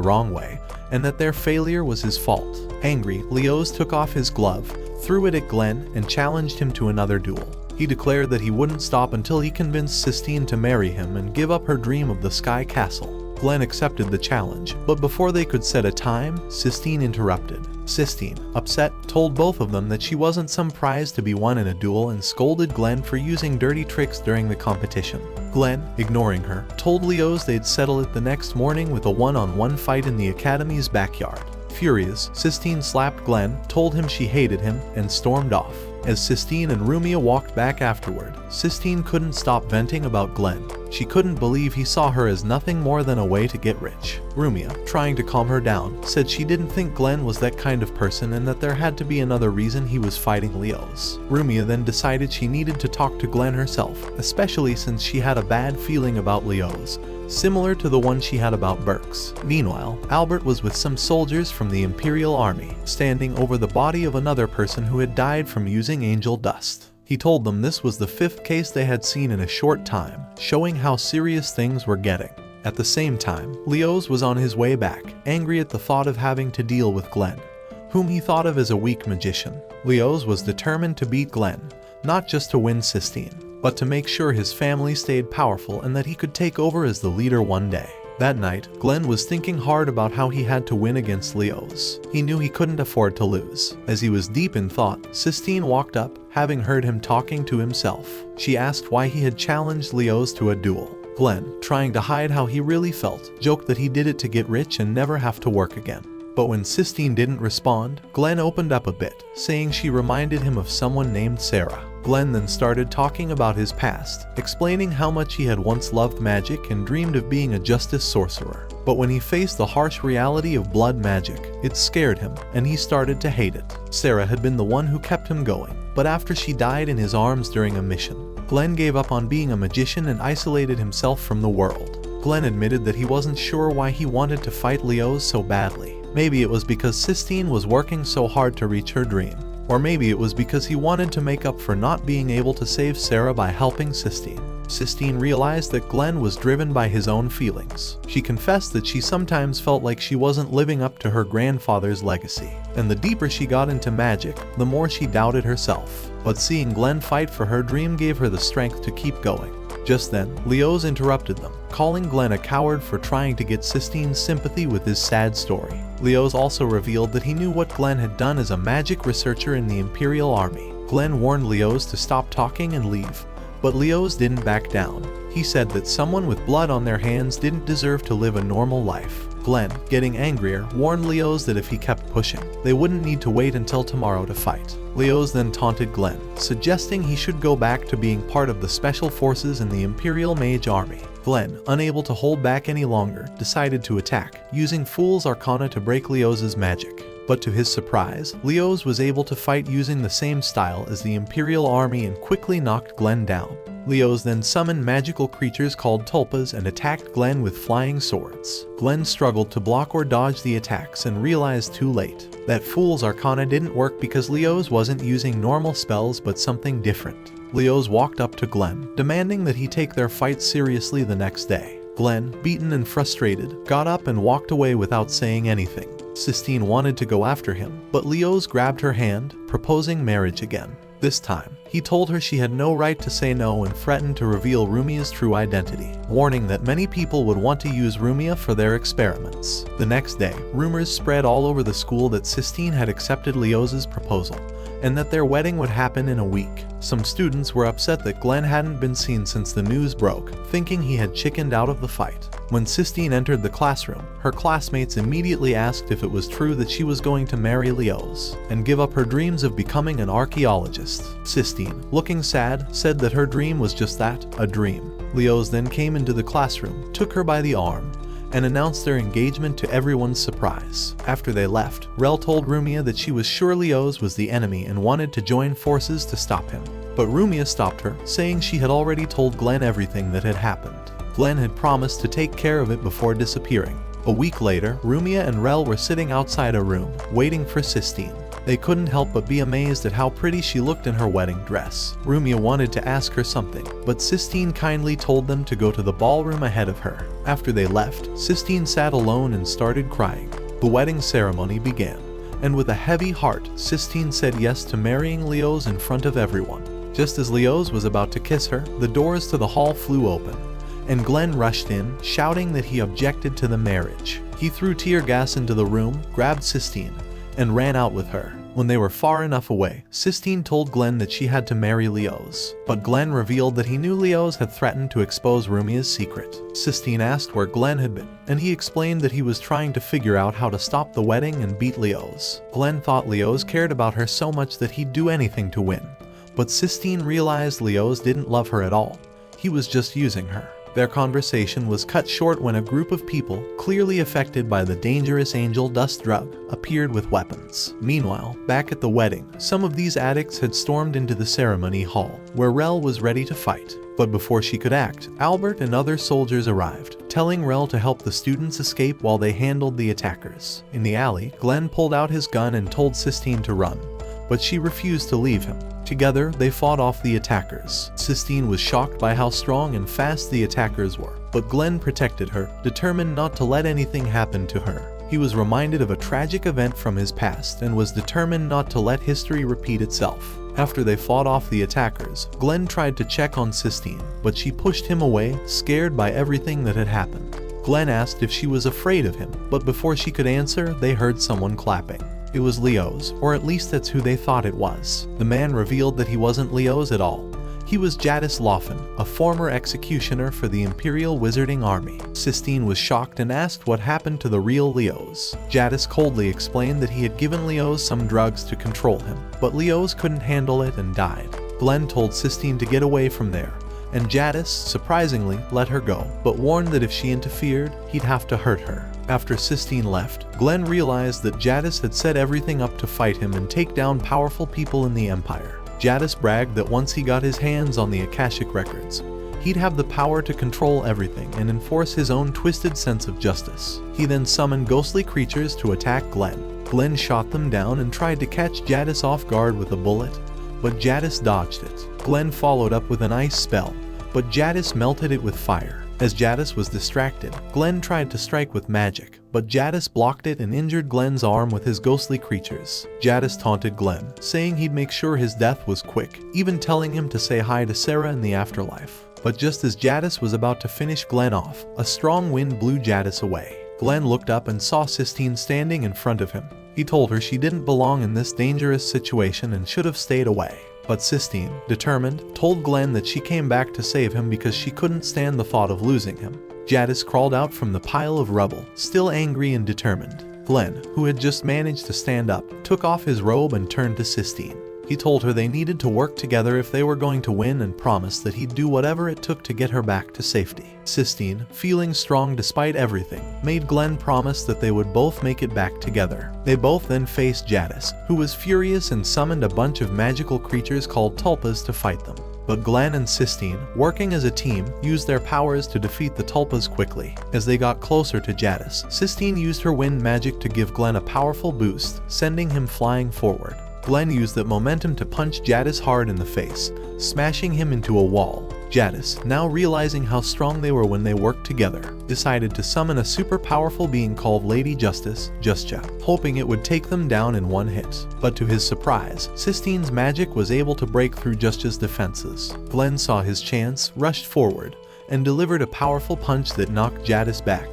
wrong way, and that their failure was his fault. Angry, Leoz took off his glove, threw it at Glenn, and challenged him to another duel. He declared that he wouldn't stop until he convinced Sistine to marry him and give up her dream of the Sky Castle. Glenn accepted the challenge, but before they could set a time, Sistine interrupted. Sistine, upset, told both of them that she wasn't some prize to be won in a duel and scolded Glenn for using dirty tricks during the competition. Glenn, ignoring her, told Leoz they'd settle it the next morning with a one-on-one fight in the Academy's backyard. Furious, Sistine slapped Glenn, told him she hated him, and stormed off. As Sistine and Rumia walked back afterward, Sistine couldn't stop venting about Glenn. She couldn't believe he saw her as nothing more than a way to get rich. Rumia, trying to calm her down, said she didn't think Glenn was that kind of person and that there had to be another reason he was fighting Leoz. Rumia then decided she needed to talk to Glenn herself, especially since she had a bad feeling about Leoz, similar to the one she had about Burke's. Meanwhile, Albert was with some soldiers from the Imperial Army, standing over the body of another person who had died from using angel dust. He told them this was the 5th case they had seen in a short time, showing how serious things were getting. At the same time, Leoz was on his way back, angry at the thought of having to deal with Glenn, whom he thought of as a weak magician. Leoz was determined to beat Glenn, not just to win Sistine, but to make sure his family stayed powerful and that he could take over as the leader one day. That night, Glenn was thinking hard about how he had to win against Leoz. He knew he couldn't afford to lose. As he was deep in thought, Sistine walked up, having heard him talking to himself. She asked why he had challenged Leoz to a duel. Glenn, trying to hide how he really felt, joked that he did it to get rich and never have to work again. But when Sistine didn't respond, Glenn opened up a bit, saying she reminded him of someone named Sarah. Glenn then started talking about his past, explaining how much he had once loved magic and dreamed of being a justice sorcerer. But when he faced the harsh reality of blood magic, it scared him, and he started to hate it. Sarah had been the one who kept him going, but after she died in his arms during a mission, Glenn gave up on being a magician and isolated himself from the world. Glenn admitted that he wasn't sure why he wanted to fight Leo's so badly. Maybe it was because Sistine was working so hard to reach her dream. Or maybe it was because he wanted to make up for not being able to save Sarah by helping Sistine. Sistine realized that Glenn was driven by his own feelings. She confessed that she sometimes felt like she wasn't living up to her grandfather's legacy. And the deeper she got into magic, the more she doubted herself. But seeing Glenn fight for her dream gave her the strength to keep going. Just then, Leo's interrupted them, calling Glenn a coward for trying to get Sistine's sympathy with his sad story. Leo's also revealed that he knew what Glenn had done as a magic researcher in the Imperial Army. Glenn warned Leo's to stop talking and leave, but Leo's didn't back down. He said that someone with blood on their hands didn't deserve to live a normal life. Glenn, getting angrier, warned Leo's that if he kept pushing, they wouldn't need to wait until tomorrow to fight. Leo's then taunted Glenn, suggesting he should go back to being part of the special forces in the Imperial Mage Army. Glenn, unable to hold back any longer, decided to attack, using Fool's Arcana to break Leo's magic. But to his surprise, Leo's was able to fight using the same style as the Imperial Army and quickly knocked Glenn down. Leo's then summoned magical creatures called tulpas and attacked Glenn with flying swords. Glenn struggled to block or dodge the attacks and realized too late that Fool's Arcana didn't work because Leo's wasn't using normal spells but something different. Leo's walked up to Glenn, demanding that he take their fight seriously the next day. Glenn, beaten and frustrated, got up and walked away without saying anything. Sistine wanted to go after him, but Leo's grabbed her hand, proposing marriage again. This time, he told her she had no right to say no and threatened to reveal Rumia's true identity, warning that many people would want to use Rumia for their experiments. The next day, rumors spread all over the school that Sistine had accepted Leo's proposal, and that their wedding would happen in a week. Some students were upset that Glenn hadn't been seen since the news broke, thinking he had chickened out of the fight. When Sistine entered the classroom, her classmates immediately asked if it was true that she was going to marry Leo's and give up her dreams of becoming an archaeologist. Sistine, looking sad, said that her dream was just that, a dream. Leo's then came into the classroom, took her by the arm, and announced their engagement to everyone's surprise. After they left, Rel told Rumia that she was sure Leo's was the enemy and wanted to join forces to stop him. But Rumia stopped her, saying she had already told Glenn everything that had happened. Glenn had promised to take care of it before disappearing. A week later, Rumia and Rel were sitting outside a room, waiting for Sistine. They couldn't help but be amazed at how pretty she looked in her wedding dress. Rumia wanted to ask her something, but Sistine kindly told them to go to the ballroom ahead of her. After they left, Sistine sat alone and started crying. The wedding ceremony began, and with a heavy heart, Sistine said yes to marrying Leo's in front of everyone. Just as Leo's was about to kiss her, the doors to the hall flew open, and Glenn rushed in, shouting that he objected to the marriage. He threw tear gas into the room, grabbed Sistine, and ran out with her. When they were far enough away, Sistine told Glenn that she had to marry Leo's, but Glenn revealed that he knew Leo's had threatened to expose Rumia's secret. Sistine asked where Glenn had been, and he explained that he was trying to figure out how to stop the wedding and beat Leo's. Glenn thought Leo's cared about her so much that he'd do anything to win, but Sistine realized Leo's didn't love her at all. He was just using her. Their conversation was cut short when a group of people, clearly affected by the dangerous angel dust drug, appeared with weapons. Meanwhile, back at the wedding, some of these addicts had stormed into the ceremony hall, where Rel was ready to fight. But before she could act, Albert and other soldiers arrived, telling Rel to help the students escape while they handled the attackers. In the alley, Glenn pulled out his gun and told Sistine to run, but she refused to leave him. Together, they fought off the attackers. Sistine was shocked by how strong and fast the attackers were, but Glenn protected her, determined not to let anything happen to her. He was reminded of a tragic event from his past and was determined not to let history repeat itself. After they fought off the attackers, Glenn tried to check on Sistine, but she pushed him away, scared by everything that had happened. Glenn asked if she was afraid of him, but before she could answer, they heard someone clapping. It was Leo's, or at least that's who they thought it was. The man revealed that he wasn't Leo's at all. He was Jadis Loffen, a former executioner for the Imperial Wizarding Army. Sistine was shocked and asked what happened to the real Leo's. Jadis coldly explained that he had given Leo's some drugs to control him, but Leo's couldn't handle it and died. Glenn told Sistine to get away from there, and Jadis, surprisingly, let her go, but warned that if she interfered, he'd have to hurt her. After Sistine left, Glenn realized that Jadis had set everything up to fight him and take down powerful people in the Empire. Jadis bragged that once he got his hands on the Akashic records, he'd have the power to control everything and enforce his own twisted sense of justice. He then summoned ghostly creatures to attack Glenn. Glenn shot them down and tried to catch Jadis off guard with a bullet, but Jadis dodged it. Glenn followed up with an ice spell, but Jadis melted it with fire. As Jadis was distracted, Glenn tried to strike with magic, but Jadis blocked it and injured Glenn's arm with his ghostly creatures. Jadis taunted Glenn, saying he'd make sure his death was quick, even telling him to say hi to Sarah in the afterlife. But just as Jadis was about to finish Glenn off, a strong wind blew Jadis away. Glenn looked up and saw Sistine standing in front of him. He told her she didn't belong in this dangerous situation and should have stayed away. But Sistine, determined, told Glenn that she came back to save him because she couldn't stand the thought of losing him. Jadis crawled out from the pile of rubble, still angry and determined. Glenn, who had just managed to stand up, took off his robe and turned to Sistine. He told her they needed to work together if they were going to win and promised that he'd do whatever it took to get her back to safety. Sistine, feeling strong despite everything, made Glenn promise that they would both make it back together. They both then faced Jadis, who was furious and summoned a bunch of magical creatures called tulpas to fight them. But Glenn and Sistine, working as a team, used their powers to defeat the tulpas quickly. As they got closer to Jadis, Sistine used her wind magic to give Glenn a powerful boost, sending him flying forward. Glenn used that momentum to punch Jadis hard in the face, smashing him into a wall. Jadis, now realizing how strong they were when they worked together, decided to summon a super powerful being called Lady Justice, Justja, hoping it would take them down in one hit. But to his surprise, Sistine's magic was able to break through Justja's defenses. Glenn saw his chance, rushed forward, and delivered a powerful punch that knocked Jadis back,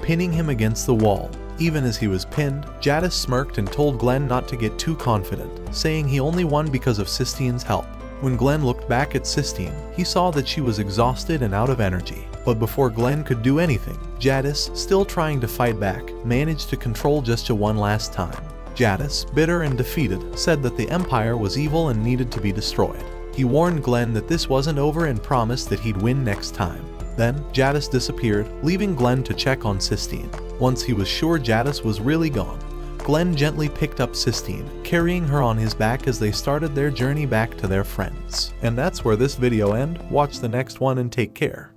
pinning him against the wall. Even as he was pinned, Jadis smirked and told Glenn not to get too confident, saying he only won because of Sistine's help. When Glenn looked back at Sistine, he saw that she was exhausted and out of energy. But before Glenn could do anything, Jadis, still trying to fight back, managed to control Justja one last time. Jadis, bitter and defeated, said that the Empire was evil and needed to be destroyed. He warned Glenn that this wasn't over and promised that he'd win next time. Then, Jadis disappeared, leaving Glenn to check on Sistine. Once he was sure Jadis was really gone, Glenn gently picked up Sistine, carrying her on his back as they started their journey back to their friends. And that's where this video ends. Watch the next one and take care.